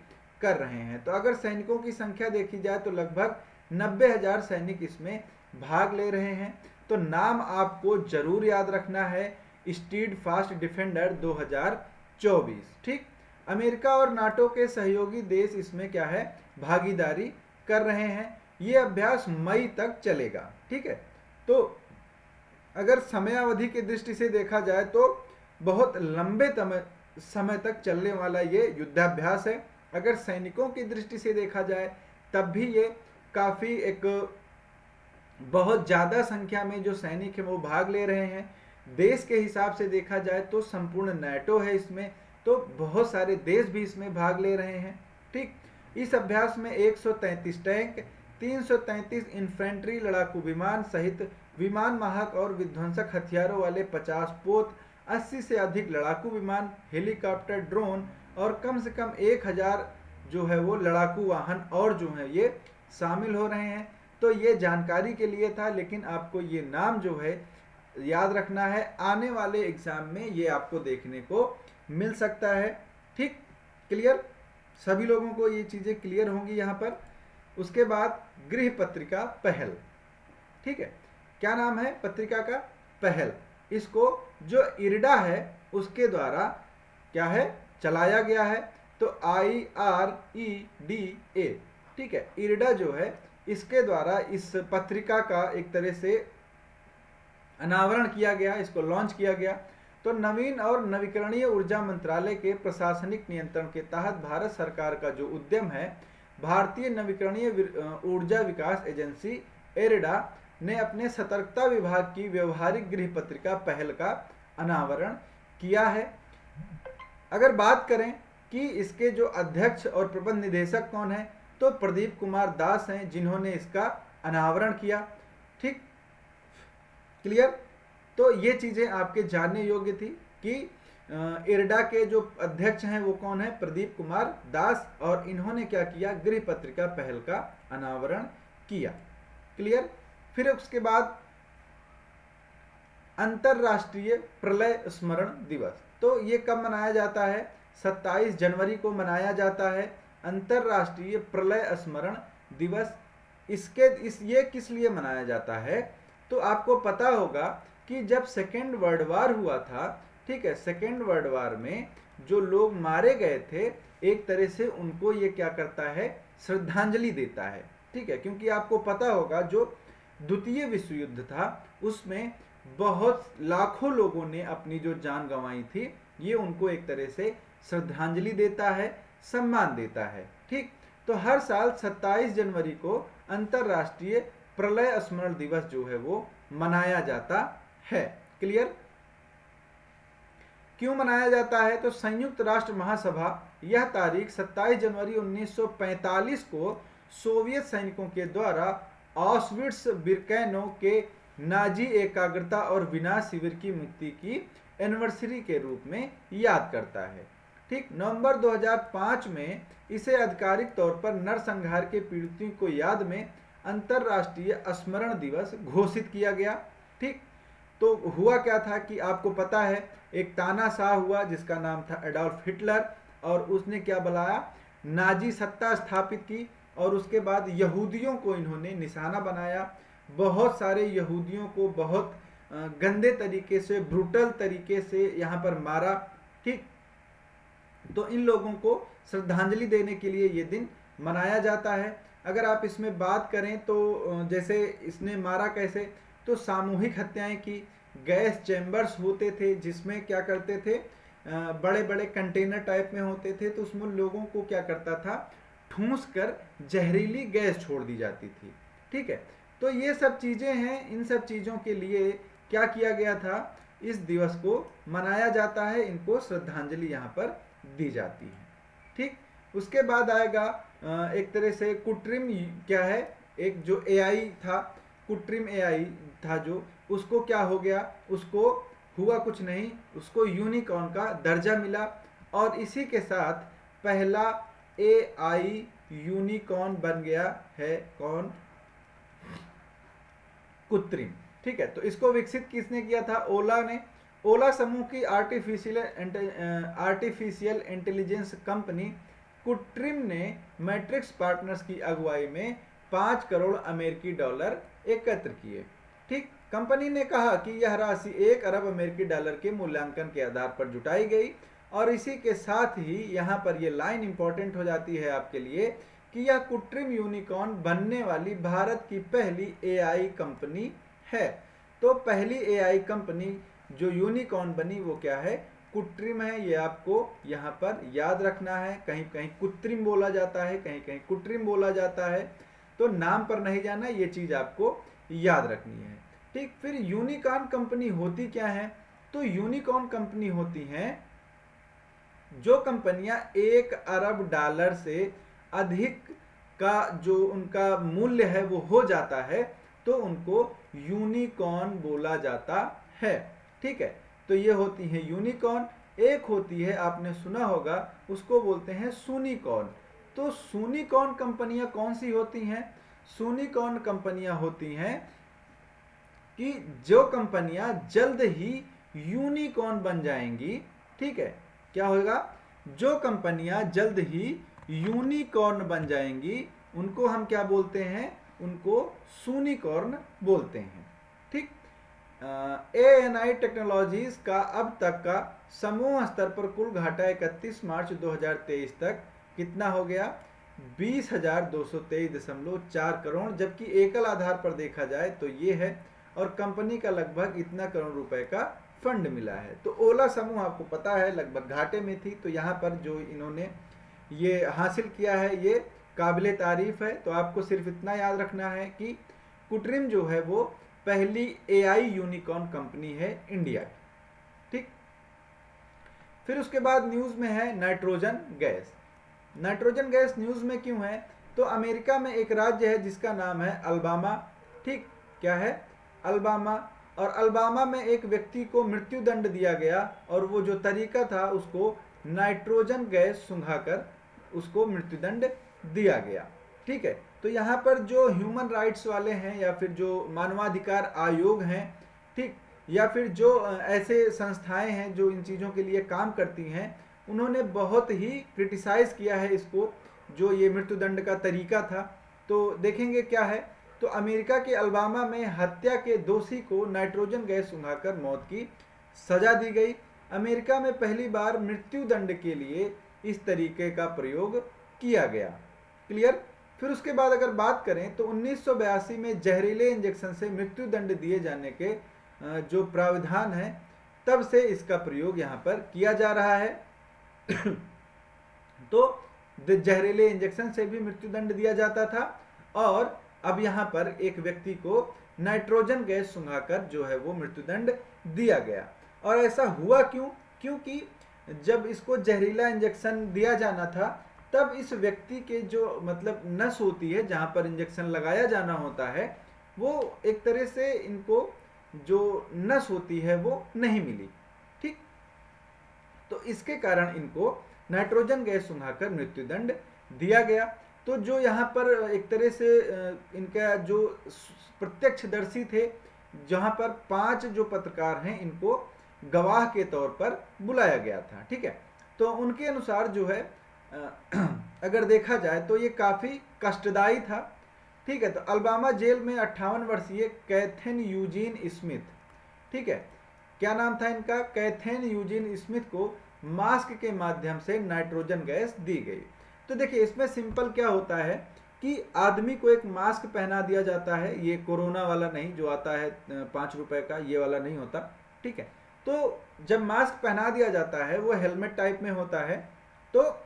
कर रहे हैं। तो अगर सैनिकों की संख्या देखी जाए तो लगभग 90,000 सैनिक इसमें भाग ले रहे हैं। तो नाम आपको जरूर याद रखना है, स्टीड फास्ट डिफेंडर 2024। ठीक, अमेरिका और नाटो के सहयोगी देश इसमें क्या है, भागीदारी कर रहे हैं। ये अभ्यास मई तक चलेगा। ठीक है, तो अगर समयावधि की दृष्टि से देखा जाए तो बहुत लंबे समय तक चलने वाला ये युद्धाभ्यास है। अगर सैनिकों की दृष्टि से देखा जाए तब भी ये काफ़ी एक बहुत ज़्यादा संख्या में जो सैनिक हैं वो भाग ले रहे हैं। देश के हिसाब से देखा जाए तो संपूर्ण नाटो है इसमें, तो बहुत सारे देश भी इसमें भाग ले रहे हैं। ठीक, इस अभ्यास में 133 टैंक, 333 इन्फेंट्री लड़ाकू विमान सहित विमान वाहक और विध्वंसक हथियारों वाले 50 पोत, 80 से अधिक लड़ाकू विमान, हेलीकॉप्टर, ड्रोन और कम से कम 1000 जो है वो लड़ाकू वाहन और जो है ये शामिल हो रहे हैं। तो ये जानकारी के लिए था, लेकिन आपको ये नाम जो है याद रखना है, आने वाले एग्जाम में ये आपको देखने को मिल सकता है। ठीक, क्लियर, सभी लोगों को ये चीज़ें क्लियर होंगी यहाँ पर। उसके बाद गृह पत्रिका पहल, ठीक है, क्या नाम है पत्रिका का? पहल। इसको जो इरडा है उसके द्वारा क्या है चलाया गया है, तो IREDA, ठीक है, इरडा जो है इसके द्वारा इस पत्रिका का एक तरह से अनावरण किया गया, इसको लॉन्च किया गया। तो नवीन और नवीकरणीय ऊर्जा मंत्रालय के प्रशासनिक नियंत्रण के तहत भारत सरकार का जो उद्यम है, भारतीय नवीकरणीय ऊर्जा विकास एजेंसी एरेडा ने अपने सतर्कता विभाग की व्यवहारिक गृह पत्रिका पहल का अनावरण किया है। अगर बात करें कि इसके जो अध्यक्ष और प्रबंध निदेशक कौन है, तो प्रदीप कुमार दास हैं जिन्होंने इसका अनावरण किया। ठीक, क्लियर। तो ये चीज़ें आपके जानने योग्य थी कि इरडा के जो अध्यक्ष हैं वो कौन है? प्रदीप कुमार दास, और इन्होंने क्या किया? गृह पत्रिका पहल का अनावरण किया। क्लियर। फिर उसके बाद अंतरराष्ट्रीय प्रलय स्मरण दिवस, तो ये कब मनाया जाता है? 27 जनवरी को मनाया जाता है अंतरराष्ट्रीय प्रलय स्मरण दिवस। ये किस लिए मनाया जाता है? तो आपको पता होगा कि जब सेकेंड वर्ल्ड वार हुआ था, ठीक है, सेकेंड वर्ल्ड वार में जो लोग मारे गए थे, एक तरह से उनको ये क्या करता है? श्रद्धांजलि देता है। ठीक है, क्योंकि आपको पता होगा जो द्वितीय विश्व युद्ध था उसमें बहुत लाखों लोगों ने अपनी जो जान गंवाई थी, ये उनको एक तरह से श्रद्धांजलि देता है, सम्मान देता है। ठीक, तो हर साल 27 जनवरी को अंतरराष्ट्रीय प्रलय स्मरण दिवस जो है वो मनाया जाता है। क्लियर। क्यों मनाया जाता है? तो संयुक्त राष्ट्र महासभा यह तारीख 27 जनवरी 1945 को सोवियत सैनिकों के द्वारा ऑस्विट्स बिरकेनो के नाजी एकाग्रता और विनाश शिविर की मुक्ति की एनिवर्सरी के रूप में याद करता है। ठीक, नवंबर 2005 में इसे आधिकारिक तौर पर नरसंहार के पीड़ितों को याद में अंतरराष्ट्रीय स्मरण दिवस घोषित किया गया। ठीक, तो हुआ क्या था कि आपको पता है, एक तानाशाह हुआ जिसका नाम था एडोल्फ हिटलर, और उसने क्या बुलाया? नाजी सत्ता स्थापित की, और उसके बाद यहूदियों को इन्होंने निशाना बनाया। बहुत सारे यहूदियों को बहुत गंदे तरीके से, ब्रूटल तरीके से यहाँ पर मारा। ठीक, तो इन लोगों को श्रद्धांजलि देने के लिए ये दिन मनाया जाता है। अगर आप इसमें बात करें तो जैसे इसने मारा कैसे, तो सामूहिक हत्याएं की। गैस चैम्बर्स होते थे जिसमें क्या करते थे, बड़े बड़े कंटेनर टाइप में होते थे, तो उसमें लोगों को क्या करता था? ठूंस कर जहरीली गैस छोड़ दी जाती थी। ठीक है, तो ये सब चीज़ें हैं। इन सब चीज़ों के लिए क्या किया गया था? इस दिवस को मनाया जाता है, इनको श्रद्धांजलि यहाँ पर दी जाती है। ठीक, उसके बाद आएगा एक तरह से कृत्रिम, क्या है, एक जो एआई था, कृत्रिम एआई था जो, उसको क्या हो गया? उसको हुआ कुछ नहीं, उसको यूनिकॉर्न का दर्जा मिला, और इसी के साथ पहला एआई यूनिकॉर्न बन गया है। कौन? कृत्रिम। ठीक है, तो इसको विकसित किसने किया था? ओला ने। ओला समूह की आर्टिफिशियल इंटेलिजेंस कंपनी कृत्रिम ने मैट्रिक्स पार्टनर्स की अगुवाई में 5 करोड़ अमेरिकी डॉलर एकत्र किए। ठीक, कंपनी ने कहा कि यह राशि 1 अरब अमेरिकी डॉलर के मूल्यांकन के आधार पर जुटाई गई, और इसी के साथ ही यहाँ पर ये लाइन इंपॉर्टेंट हो जाती है आपके लिए कि यह कृत्रिम यूनिकॉर्न बनने वाली भारत की पहली एआई कंपनी है। तो पहली एआई कंपनी जो यूनिकॉर्न बनी वो क्या है, कुट्रिम है। ये आपको यहाँ पर याद रखना है, कहीं कहीं कृत्रिम बोला जाता है, कहीं कहीं कुट्रिम बोला जाता है, तो नाम पर नहीं जाना, ये चीज आपको याद रखनी है। ठीक, फिर यूनिकॉर्न कंपनी होती क्या है, तो यूनिकॉर्न कंपनी होती हैं जो कंपनियां $1 अरब से अधिक का जो उनका मूल्य है वो हो जाता है, तो उनको यूनिकॉर्न बोला जाता है। ठीक है, तो ये होती है यूनिकॉर्न। एक होती है, आपने सुना होगा, उसको बोलते हैं सूनिकॉर्न। तो सूनिकॉर्न कंपनियां कौन सी होती हैं, सूनिकॉर्न कंपनियां होती हैं कि जो कंपनियां जल्द ही यूनिकॉर्न बन जाएंगी। ठीक है, क्या होगा, जो कंपनियां जल्द ही यूनिकॉर्न बन जाएंगी उनको हम क्या बोलते हैं, उनको सूनिकॉर्न बोलते हैं। ठीक, ANI टेक्नोलॉजीज का अब तक का समूह स्तर पर कुल घाटा 31 मार्च 2023 तक कितना हो गया, 20,223.4 करोड़, जबकि एकल आधार पर देखा जाए तो ये है, और कंपनी का लगभग इतना करोड़ रुपए का फंड मिला है। तो ओला समूह आपको पता है लगभग घाटे में थी, तो यहाँ पर जो इन्होंने ये हासिल किया है ये काबिले तारीफ है। तो आपको सिर्फ इतना याद रखना है कि कुट्रिम जो है वो पहली एआई यूनिकॉर्न कंपनी है इंडिया की। ठीक, फिर उसके बाद न्यूज में है nitrogen gas. Nitrogen gas news में क्यों है, तो अमेरिका में एक राज्य है जिसका नाम है अलबामा। ठीक, क्या है, अलबामा। और अलबामा में एक व्यक्ति को मृत्यु दंड दिया गया, और वो जो तरीका था उसको नाइट्रोजन गैस सुंघाकर उसको मृत्युदंड दिया गया। ठीक है, तो यहाँ पर जो ह्यूमन राइट्स वाले हैं या फिर जो मानवाधिकार आयोग हैं, ठीक, या फिर जो ऐसे संस्थाएं हैं जो इन चीज़ों के लिए काम करती हैं, उन्होंने बहुत ही क्रिटिसाइज किया है इसको, जो ये मृत्युदंड का तरीका था। तो देखेंगे क्या है, तो अमेरिका के अलबामा में हत्या के दोषी को नाइट्रोजन गैस सुंघाकर मौत की सजा दी गई। अमेरिका में पहली बार मृत्युदंड के लिए इस तरीके का प्रयोग किया गया। क्लियर। फिर उसके बाद अगर बात करें तो 1982 में जहरीले इंजेक्शन से मृत्युदंड दिए जाने के जो प्रावधान है, तब से इसका प्रयोग यहाँ पर किया जा रहा है। तो जहरीले इंजेक्शन से भी मृत्युदंड दिया जाता था, और अब यहाँ पर एक व्यक्ति को नाइट्रोजन गैस सुंघाकर जो है वो मृत्युदंड दिया गया। और ऐसा हुआ क्यों, क्योंकि जब इसको जहरीला इंजेक्शन दिया जाना था तब इस व्यक्ति के जो मतलब नस होती है जहां पर इंजेक्शन लगाया जाना होता है, वो एक तरह से इनको जो नस होती है वो नहीं मिली। ठीक, तो इसके कारण इनको नाइट्रोजन गैस सुंघाकर मृत्युदंड दिया गया। तो जो यहाँ पर एक तरह से इनका जो प्रत्यक्षदर्शी थे, जहां पर 5 जो पत्रकार हैं इनको गवाह के तौर पर बुलाया गया था। ठीक है, तो उनके अनुसार जो है अगर देखा जाए तो ये काफी कष्टदायी था। ठीक है, तो अलबामा जेल में 58 वर्षीय कैथेन यूजीन स्मिथ, ठीक है, क्या नाम था इनका, कैथेन यूजीन स्मिथ को मास्क के माध्यम से नाइट्रोजन गैस दी गई। तो देखिए इसमें सिंपल क्या होता है कि आदमी को एक मास्क पहना दिया जाता है, ये कोरोना वाला नहीं जो आता है 5 रुपए का, ये वाला नहीं होता। ठीक है, तो जब मास्क पहना दिया जाता है वो हेलमेट टाइप में होता है, तो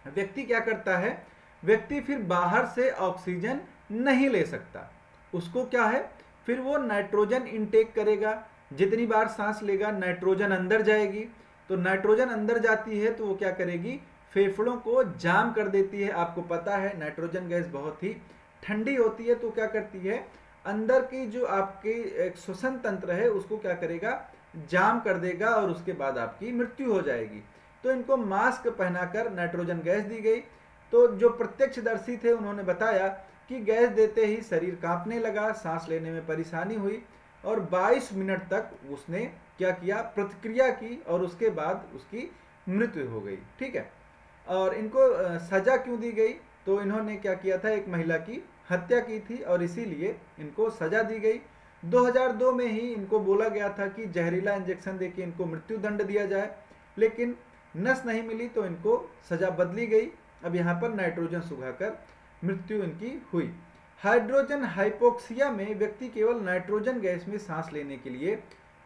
व्यक्ति क्या करता है, व्यक्ति फिर बाहर से ऑक्सीजन नहीं ले सकता, उसको क्या है फिर वो नाइट्रोजन इनटेक करेगा, जितनी बार सांस लेगा नाइट्रोजन अंदर जाएगी। तो नाइट्रोजन अंदर जाती है तो वो क्या करेगी, फेफड़ों को जाम कर देती है। आपको पता है नाइट्रोजन गैस बहुत ही ठंडी होती है, तो क्या करती है अंदर की जो आपकी श्वसन तंत्र है उसको क्या करेगा, जाम कर देगा, और उसके बाद आपकी मृत्यु हो जाएगी। तो इनको मास्क पहनाकर नाइट्रोजन गैस दी गई। तो जो प्रत्यक्षदर्शी थे उन्होंने बताया कि गैस देते ही शरीर कांपने लगा, सांस लेने में परेशानी हुई, और 22 मिनट तक उसने क्या किया, प्रतिक्रिया की, और उसके बाद उसकी मृत्यु हो गई। ठीक है, और इनको सजा क्यों दी गई, तो इन्होंने क्या किया था, एक महिला की हत्या की थी और इसीलिए इनको सजा दी गई। 2002 में ही इनको बोला गया था कि जहरीला इंजेक्शन देके इनको मृत्यु दंड दिया जाए, लेकिन नस नहीं मिली तो इनको सजा बदली गई। अब यहाँ पर नाइट्रोजन सुखाकर मृत्यु इनकी हुई। हाइड्रोजन हाइपोक्सिया में व्यक्ति केवल नाइट्रोजन गैस में सांस लेने के लिए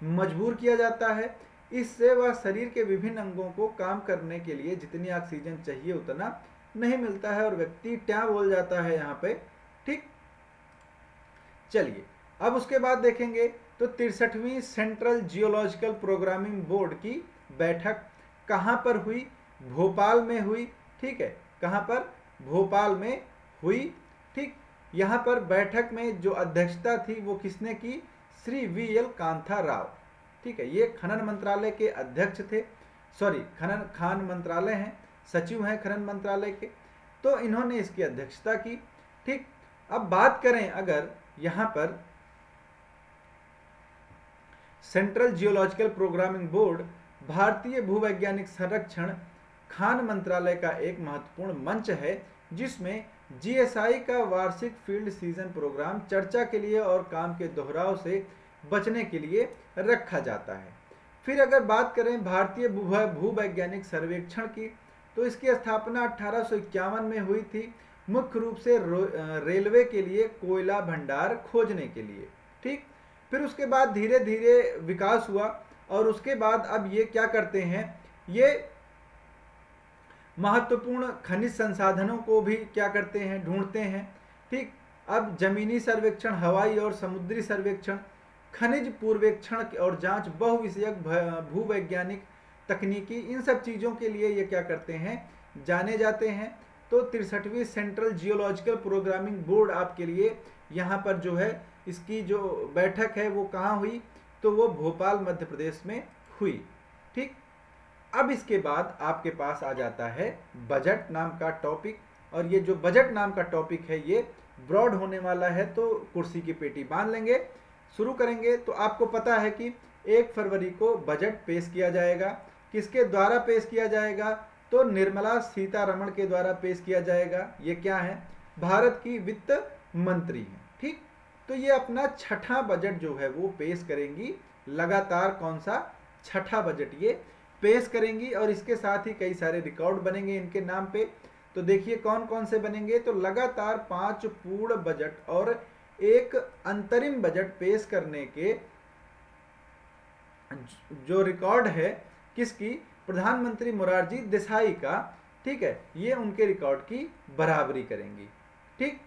मजबूर किया जाता है। इससे वह शरीर के विभिन्न अंगों को काम करने के लिए जितनी ऑक्सीजन चाहिए उतना नहीं मिलता है और व्यक्ति क्या बोल जाता है यहाँ पे। ठीक, चलिए अब उसके बाद देखेंगे तो 63वीं सेंट्रल जियोलॉजिकल प्रोग्रामिंग बोर्ड की बैठक कहाँ पर हुई? भोपाल में हुई। ठीक है, कहाँ पर? भोपाल में हुई। ठीक, यहाँ पर बैठक में जो अध्यक्षता थी वो किसने की? श्री वी.एल. कांथा राव। ठीक है, ये खनन मंत्रालय के अध्यक्ष थे, सॉरी खान मंत्रालय हैं, सचिव हैं खनन मंत्रालय के, तो इन्होंने इसकी अध्यक्षता की। ठीक, अब बात करें अगर यहाँ पर सेंट्रल जियोलॉजिकल प्रोग्रामिंग बोर्ड भारतीय भूवैज्ञानिक संरक्षण खान मंत्रालय का एक महत्वपूर्ण मंच है जिसमें जीएसआई का वार्षिक फील्ड सीजन प्रोग्राम चर्चा के लिए और काम के दोहराव से बचने के लिए रखा जाता है। फिर अगर बात करें भारतीय भूवैज्ञानिक सर्वेक्षण की, तो इसकी स्थापना 1851 में हुई थी, मुख्य रूप से रेलवे के लिए कोयला भंडार खोजने के लिए। ठीक, फिर उसके बाद धीरे धीरे विकास हुआ और उसके बाद अब ये क्या करते हैं, ये महत्वपूर्ण खनिज संसाधनों को भी क्या करते हैं, ढूंढते हैं। ठीक, अब जमीनी सर्वेक्षण, हवाई और समुद्री सर्वेक्षण, खनिज पूर्वेक्षण और जांच, बहुविषयक भूवैज्ञानिक तकनीकी, इन सब चीज़ों के लिए ये क्या करते हैं, जाने जाते हैं। तो 63वीं सेंट्रल जियोलॉजिकल प्रोग्रामिंग बोर्ड आपके लिए यहाँ पर जो है इसकी जो बैठक है वो कहाँ हुई? तो वो भोपाल मध्य प्रदेश में हुई। ठीक, अब इसके बाद आपके पास आ जाता है बजट नाम का टॉपिक, और ये जो बजट नाम का टॉपिक है ये ब्रॉड होने वाला है, तो कुर्सी की पेटी बांध लेंगे। शुरू करेंगे तो आपको पता है कि 1 फरवरी को बजट पेश किया जाएगा। किसके द्वारा पेश किया जाएगा? तो निर्मला सीतारमण के द्वारा पेश किया जाएगा। ये क्या है? भारत की वित्त मंत्री हैं। ठीक, तो ये अपना छठा बजट जो है वो पेश करेंगी। लगातार कौन सा? छठा बजट ये पेश करेंगी और इसके साथ ही कई सारे रिकॉर्ड बनेंगे इनके नाम पे। तो देखिए कौन कौन से बनेंगे। तो लगातार 5 पूर्ण बजट और एक अंतरिम बजट पेश करने के जो रिकॉर्ड है किसकी? प्रधानमंत्री मोरारजी देसाई का। ठीक है, ये उनके रिकॉर्ड की बराबरी करेंगी। ठीक,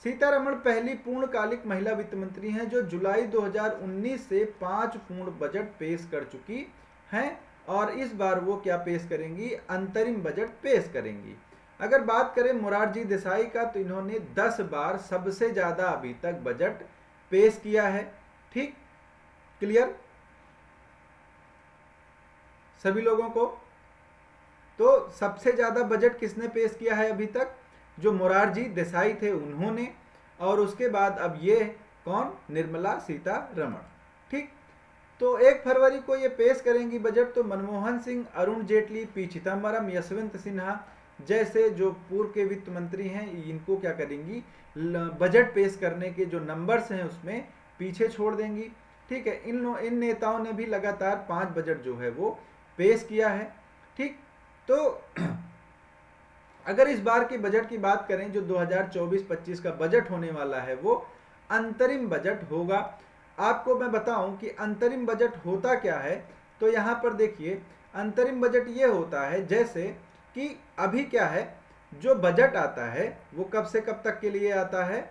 सीतारमण पहली पूर्णकालिक महिला वित्त मंत्री हैं जो जुलाई 2019 से 5 पूर्ण बजट पेश कर चुकी हैं और इस बार वो क्या पेश करेंगी? अंतरिम बजट पेश करेंगी। अगर बात करें मोरारजी देसाई का, तो इन्होंने 10 बार सबसे ज़्यादा अभी तक बजट पेश किया है। ठीक, क्लियर सभी लोगों को? तो सबसे ज़्यादा बजट किसने पेश किया है अभी तक? जो मोरारजी देसाई थे उन्होंने, और उसके बाद अब ये कौन? निर्मला सीतारमण। ठीक, तो 1 फरवरी को ये पेश करेंगी बजट। तो मनमोहन सिंह, अरुण जेटली, पी चिदम्बरम, यशवंत सिन्हा जैसे जो पूर्व के वित्त मंत्री हैं, इनको क्या करेंगी? बजट पेश करने के जो नंबर्स हैं उसमें पीछे छोड़ देंगी। ठीक है, इन नेताओं ने भी लगातार 5 बजट जो है वो पेश किया है। ठीक, तो अगर इस बार के बजट की बात करें, जो 2024-25 का बजट होने वाला है वो अंतरिम बजट होगा। आपको मैं बताऊं कि अंतरिम बजट होता क्या है। तो यहाँ पर देखिए, अंतरिम बजट ये होता है जैसे कि अभी क्या है, जो बजट आता है वो कब से कब तक के लिए आता है?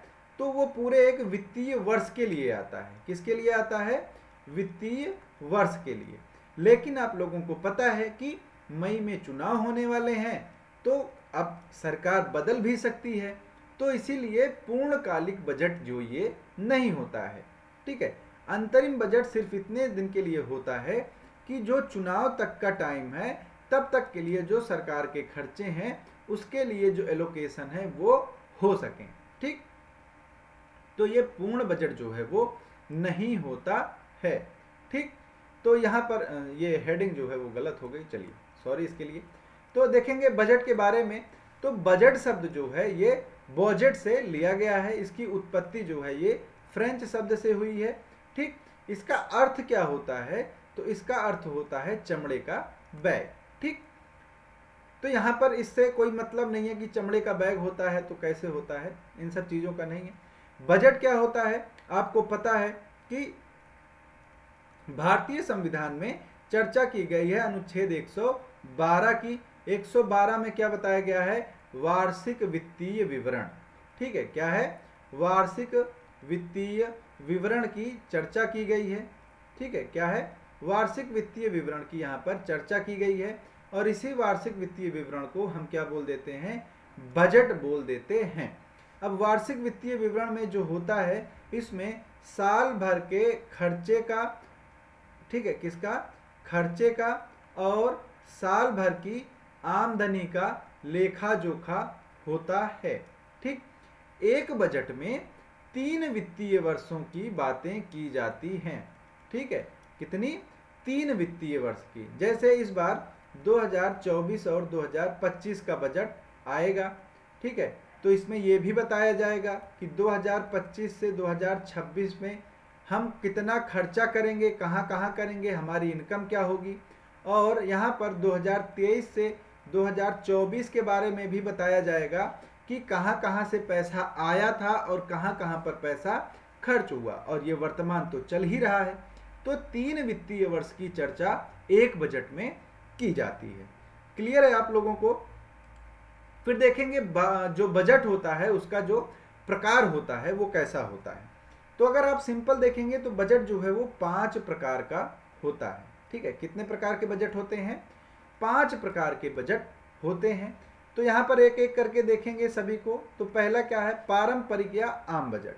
तो वो पूरे एक वित्तीय वर्ष के लिए आता है। किसके लिए आता है? वित्तीय वर्ष के लिए। लेकिन आप लोगों को पता है कि मई में चुनाव होने वाले हैं, तो अब सरकार बदल भी सकती है, तो इसीलिए पूर्णकालिक बजट जो ये नहीं होता है। ठीक है, अंतरिम बजट सिर्फ इतने दिन के लिए होता है कि जो चुनाव तक का टाइम है तब तक के लिए जो सरकार के खर्चे हैं उसके लिए जो एलोकेशन है वो हो सकें। ठीक, तो ये पूर्ण बजट जो है वो नहीं होता है। ठीक, तो यहाँ पर ये हेडिंग जो है वो गलत हो गई, चलिए सॉरी इसके लिए। तो देखेंगे बजट के बारे में। तो बजट शब्द जो है ये बजट से लिया गया है। इसकी उत्पत्ति जो है ये फ्रेंच शब्द से हुई है। ठीक, इसका अर्थ क्या होता है? तो इसका अर्थ होता है चमड़े का बैग। ठीक, तो यहाँ पर इससे कोई मतलब नहीं है कि चमड़े का बैग होता है तो कैसे होता है, इन सब चीज़ों का नहीं है। बजट क्या होता है? आपको पता है कि भारतीय संविधान में चर्चा की गई है अनुच्छेद 112 की। 112 में क्या बताया गया है? वार्षिक वित्तीय विवरण। ठीक है, क्या है? वार्षिक वित्तीय विवरण की चर्चा की गई है। ठीक है, क्या है? वार्षिक वित्तीय विवरण की यहाँ पर चर्चा की गई है। और इसी वार्षिक वित्तीय विवरण को हम क्या बोल देते हैं? बजट बोल देते हैं। अब वार्षिक वित्तीय विवरण में जो होता है, इसमें साल भर के खर्चे का, ठीक है, किसका? खर्चे का और साल भर की आमदनी का लेखा जोखा होता है। ठीक, एक बजट में 3 वित्तीय वर्षों की बातें की जाती हैं। ठीक है, कितनी? 3 वित्तीय वर्ष की। जैसे इस बार 2024 और 2025 का बजट आएगा। ठीक है, तो इसमें यह भी बताया जाएगा कि 2025 से 2026 में हम कितना खर्चा करेंगे, कहाँ कहाँ करेंगे, हमारी इनकम क्या होगी। और यहाँ पर 2023 से 2024 के बारे में भी बताया जाएगा कि कहाँ कहाँ से पैसा आया था और कहाँ कहाँ पर पैसा खर्च हुआ, और ये वर्तमान तो चल ही रहा है। तो 3 वित्तीय वर्ष की चर्चा एक बजट में की जाती है। क्लियर है आप लोगों को? फिर देखेंगे जो बजट होता है उसका जो प्रकार होता है वो कैसा होता है। तो अगर आप सिंपल देखेंगे तो बजट जो है वो 5 प्रकार का होता है। ठीक है, कितने प्रकार के बजट होते हैं? 5 प्रकार के बजट होते हैं। तो यहाँ पर एक एक करके देखेंगे सभी को। तो पहला क्या है? पारंपरिक या आम बजट।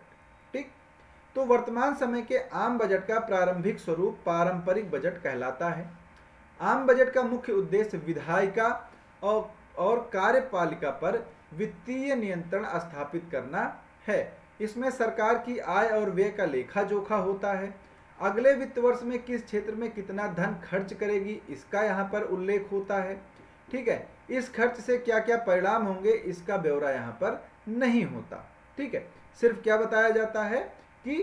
ठीक, तो वर्तमान समय के आम बजट का प्रारंभिक स्वरूप पारंपरिक बजट कहलाता है। आम बजट का मुख्य उद्देश्य विधायिका और कार्यपालिका पर वित्तीय नियंत्रण स्थापित करना है। इसमें सरकार की आय और व्यय का लेखा जोखा होता है। अगले वित्त वर्ष में किस क्षेत्र में कितना धन खर्च करेगी, इसका यहाँ पर उल्लेख होता है। ठीक है, इस खर्च से क्या क्या परिणाम होंगे, इसका ब्यौरा यहाँ पर नहीं होता। ठीक है, सिर्फ क्या बताया जाता है कि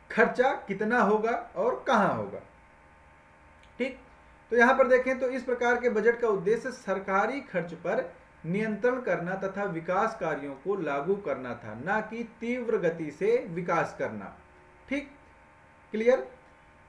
खर्चा कितना होगा और कहाँ होगा। ठीक, तो यहां पर देखें तो इस प्रकार के बजट का उद्देश्य सरकारी खर्च पर नियंत्रण करना तथा विकास कार्यों को लागू करना था, ना कि तीव्र गति से विकास करना। ठीक, क्लियर?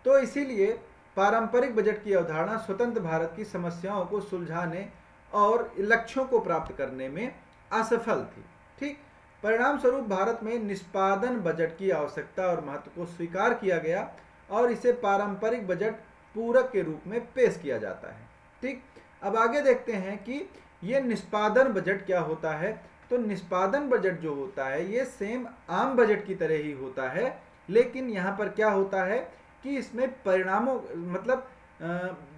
तो इसीलिए पारंपरिक बजट की अवधारणा स्वतंत्र भारत की समस्याओं को सुलझाने और लक्ष्यों को प्राप्त करने में असफल थी। ठीक, परिणाम स्वरूप भारत में निष्पादन बजट की आवश्यकता और महत्व को स्वीकार किया गया और इसे पारंपरिक बजट पूरक के रूप में पेश किया जाता है। ठीक, अब आगे देखते हैं कि ये निष्पादन बजट क्या होता है। तो निष्पादन बजट जो होता है ये सेम आम बजट की तरह ही होता है, लेकिन यहाँ पर क्या होता है कि इसमें परिणामों, मतलब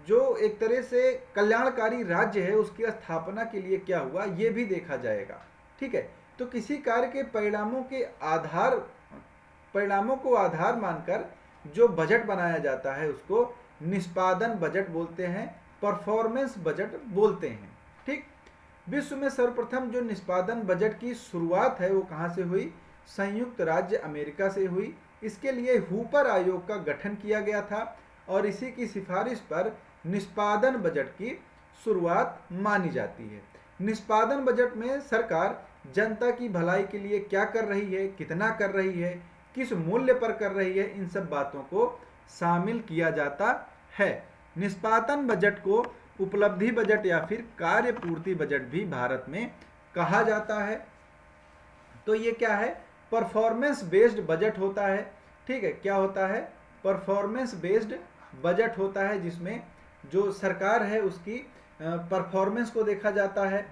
जो एक तरह से कल्याणकारी राज्य है उसकी स्थापना के लिए क्या हुआ ये भी देखा जाएगा। ठीक है, तो किसी कार्य के परिणामों को आधार मानकर जो बजट बनाया जाता है उसको निष्पादन बजट बोलते हैं, परफॉर्मेंस बजट बोलते हैं। ठीक, विश्व में सर्वप्रथम जो निष्पादन बजट की शुरुआत है वो कहाँ से हुई? संयुक्त राज्य अमेरिका से हुई। इसके लिए हूपर आयोग का गठन किया गया था और इसी की सिफारिश पर निष्पादन बजट की शुरुआत मानी जाती है। निष्पादन बजट में सरकार जनता की भलाई के लिए क्या कर रही है, कितना कर रही है, किस मूल्य पर कर रही है, इन सब बातों को शामिल किया जाता है। निष्पादन बजट को उपलब्धि बजट या फिर कार्य पूर्ति बजट भी भारत में कहा जाता है। तो ये क्या है? परफॉर्मेंस बेस्ड बजट होता है। ठीक है, क्या होता है? परफॉर्मेंस बेस्ड बजट होता है जिसमें जो सरकार है उसकी परफॉर्मेंस को देखा जाता है।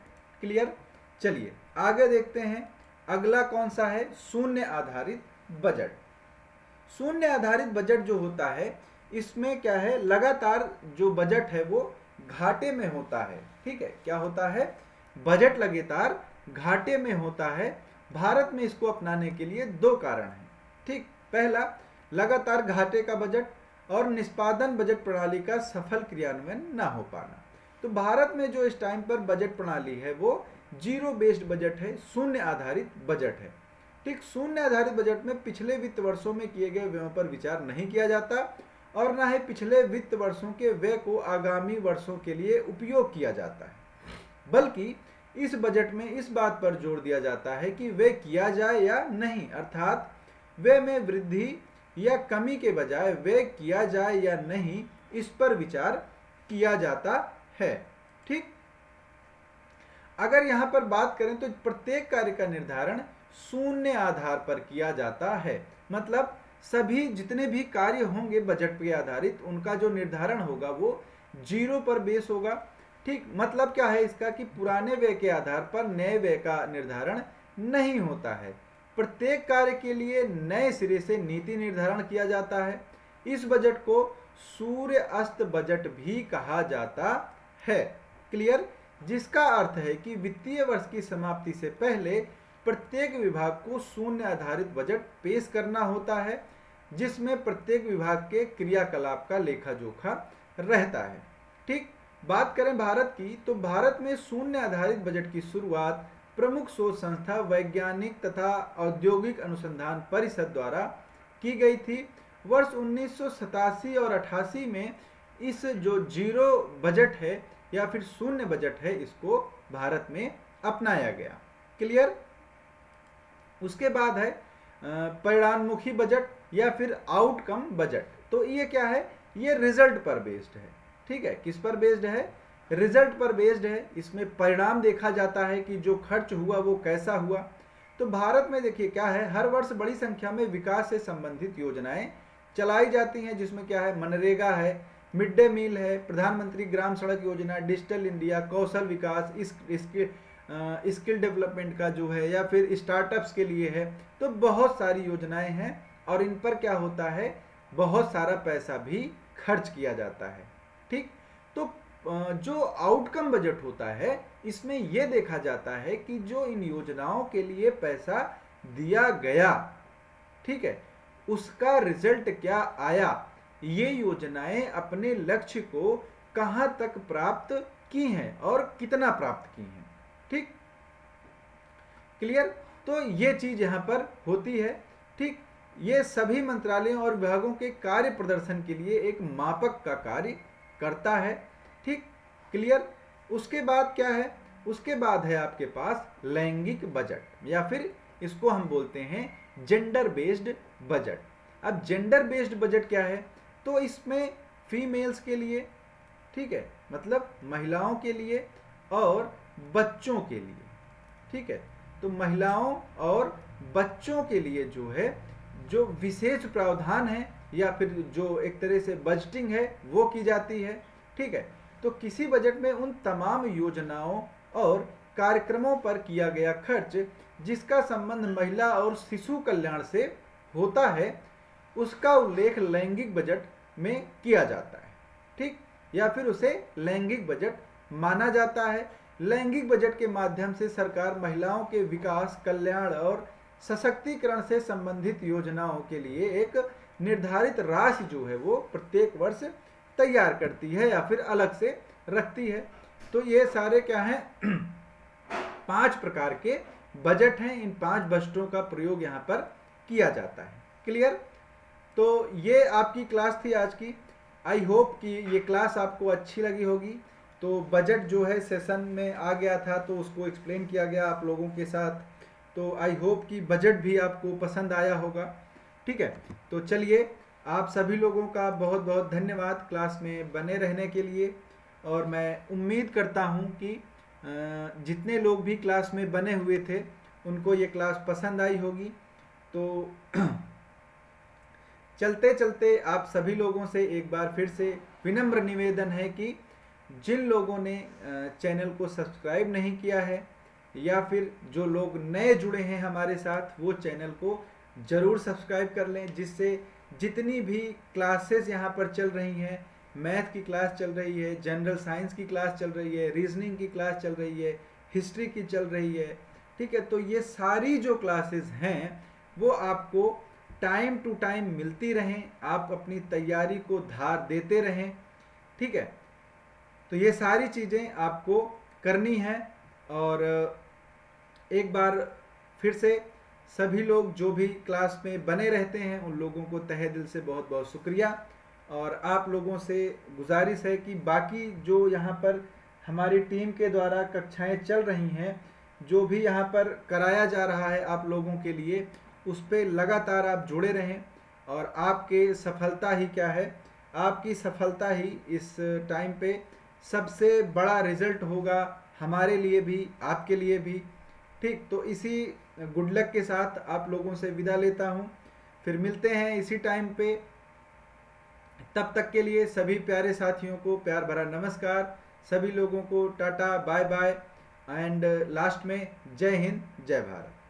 क्लियर? चलिए आगे देखते हैं। अगला कौन सा है? शून्य आधारित बजट। शून्य आधारित बजट जो होता है इसमें क्या है? लगातार जो बजट है वो घाटे में होता है। ठीक है, क्या होता है? बजट लगातार घाटे में होता है। भारत में इसको अपनाने के लिए 2 कारण हैं। ठीक, पहला लगातार घाटे का बजट और निष्पादन बजट प्रणाली का सफल क्रियान्वयन ना हो पाना। तो भारत में जो इस टाइम पर बजट प्रणाली है वो जीरो बेस्ड बजट है, शून्य आधारित बजट है। ठीक, शून्य आधारित बजट में पिछले वित्त वर्षों में किए गए व्ययों पर विचार नहीं किया जाता और ना ही पिछले वित्त वर्षों के व्यय को आगामी वर्षों के लिए उपयोग किया जाता है, बल्कि इस बजट में इस बात पर जोर दिया जाता है कि वे किया जाए या नहीं, अर्थात वे में वृद्धि या कमी के बजाय वे किया जाए या नहीं, इस पर विचार किया जाता है। ठीक, अगर यहां पर बात करें तो प्रत्येक कार्य का निर्धारण शून्य आधार पर किया जाता है, मतलब सभी जितने भी कार्य होंगे बजट पे आधारित, उनका जो निर्धारण होगा वो जीरो पर बेस होगा। ठीक, मतलब क्या है इसका कि पुराने व्यय के आधार पर नए व्यय का निर्धारण नहीं होता है। प्रत्येक कार्य के लिए नए सिरे से नीति निर्धारण किया जाता है। इस बजट को सूर्य अस्त बजट भी कहा जाता है। क्लियर, जिसका अर्थ है कि वित्तीय वर्ष की समाप्ति से पहले प्रत्येक विभाग को शून्य आधारित बजट पेश करना होता है, जिसमें प्रत्येक विभाग के क्रियाकलाप का लेखा जोखा रहता है। ठीक, बात करें भारत की तो भारत में शून्य आधारित बजट की शुरुआत प्रमुख शोध संस्था वैज्ञानिक तथा औद्योगिक अनुसंधान परिषद द्वारा की गई थी। वर्ष 1987 और 88 में इस जो जीरो बजट है या फिर शून्य बजट है, इसको भारत में अपनाया गया। क्लियर, उसके बाद है परिणाममुखी बजट या फिर आउटकम बजट। तो ये क्या है, ये रिजल्ट पर बेस्ड है। ठीक है, किस पर बेस्ड है, रिजल्ट पर बेस्ड है। इसमें परिणाम देखा जाता है कि जो खर्च हुआ वो कैसा हुआ। तो भारत में देखिए क्या है, हर वर्ष बड़ी संख्या में विकास से संबंधित योजनाएं चलाई जाती हैं, जिसमें क्या है, मनरेगा है, मिड डे मील है, प्रधानमंत्री ग्राम सड़क योजना, डिजिटल इंडिया, कौशल विकास, स्किल डेवलपमेंट का जो है, या फिर स्टार्टअप्स के लिए है। तो बहुत सारी योजनाएं हैं और इन पर क्या होता है, बहुत सारा पैसा भी खर्च किया जाता है। ठीक, तो जो आउटकम बजट होता है इसमें यह देखा जाता है कि जो इन योजनाओं के लिए पैसा दिया गया, ठीक है, उसका रिजल्ट क्या आया, ये योजनाएं अपने लक्ष्य को कहां तक प्राप्त की हैं और कितना प्राप्त की हैं। ठीक, क्लियर, तो ये चीज यहां पर होती है। ठीक, ये सभी मंत्रालयों और विभागों के कार्य प्रदर्शन के लिए एक मापक का कार्य करता है। ठीक, क्लियर, उसके बाद क्या है, उसके बाद है आपके पास लैंगिक बजट या फिर इसको हम बोलते हैं जेंडर बेस्ड बजट। अब जेंडर बेस्ड बजट क्या है, तो इसमें फीमेल्स के लिए, ठीक है, मतलब महिलाओं के लिए और बच्चों के लिए। ठीक है, तो महिलाओं और बच्चों के लिए जो है, जो विशेष प्रावधान है या फिर जो एक तरह से बजटिंग है वो की जाती है। ठीक है, तो किसी बजट में उन तमाम योजनाओं और कार्यक्रमों पर किया गया खर्च जिसका संबंध महिला और शिशु कल्याण से होता है, उसका उल्लेख लैंगिक बजट में किया जाता है। ठीक, या फिर उसे लैंगिक बजट माना जाता है। लैंगिक बजट के माध्यम से सरकार महिलाओं के विकास, कल्याण और सशक्तिकरण से संबंधित योजनाओं के लिए एक निर्धारित राशि जो है वो प्रत्येक वर्ष तैयार करती है या फिर अलग से रखती है। तो ये सारे क्या हैं, 5 प्रकार के बजट हैं। इन 5 बजटों का प्रयोग यहाँ पर किया जाता है। क्लियर, तो ये आपकी क्लास थी आज की। आई होप कि ये क्लास आपको अच्छी लगी होगी। तो बजट जो है सेशन में आ गया था तो उसको एक्सप्लेन किया गया आप लोगों के साथ। तो आई होप कि बजट भी आपको पसंद आया होगा। ठीक है, तो चलिए, आप सभी लोगों का बहुत बहुत धन्यवाद क्लास में बने रहने के लिए। और मैं उम्मीद करता हूं कि जितने लोग भी क्लास में बने हुए थे उनको ये क्लास पसंद आई होगी। तो चलते चलते आप सभी लोगों से एक बार फिर से विनम्र निवेदन है कि जिन लोगों ने चैनल को सब्सक्राइब नहीं किया है या फिर जो लोग नए जुड़े हैं हमारे साथ, वो चैनल को ज़रूर सब्सक्राइब कर लें, जिससे जितनी भी क्लासेस यहाँ पर चल रही हैं, मैथ की क्लास चल रही है, जनरल साइंस की क्लास चल रही है, रीजनिंग की क्लास चल रही है, हिस्ट्री की चल रही है, ठीक है, तो ये सारी जो क्लासेस हैं वो आपको टाइम टू टाइम मिलती रहें, आप अपनी तैयारी को धार देते रहें। ठीक है, तो ये सारी चीज़ें आपको करनी है। और एक बार फिर से सभी लोग जो भी क्लास में बने रहते हैं उन लोगों को तहे दिल से बहुत बहुत शुक्रिया। और आप लोगों से गुजारिश है कि बाकी जो यहाँ पर हमारी टीम के द्वारा कक्षाएं चल रही हैं, जो भी यहाँ पर कराया जा रहा है आप लोगों के लिए, उस पर लगातार आप जुड़े रहें। और आपके सफलता ही क्या है, आपकी सफलता ही इस टाइम पे सबसे बड़ा रिजल्ट होगा, हमारे लिए भी आपके लिए भी। ठीक, तो इसी गुड लक के साथ आप लोगों से विदा लेता हूँ। फिर मिलते हैं इसी टाइम पे। तब तक के लिए सभी प्यारे साथियों को प्यार भरा नमस्कार, सभी लोगों को tata bye bye, and last में जय हिंद जय भारत।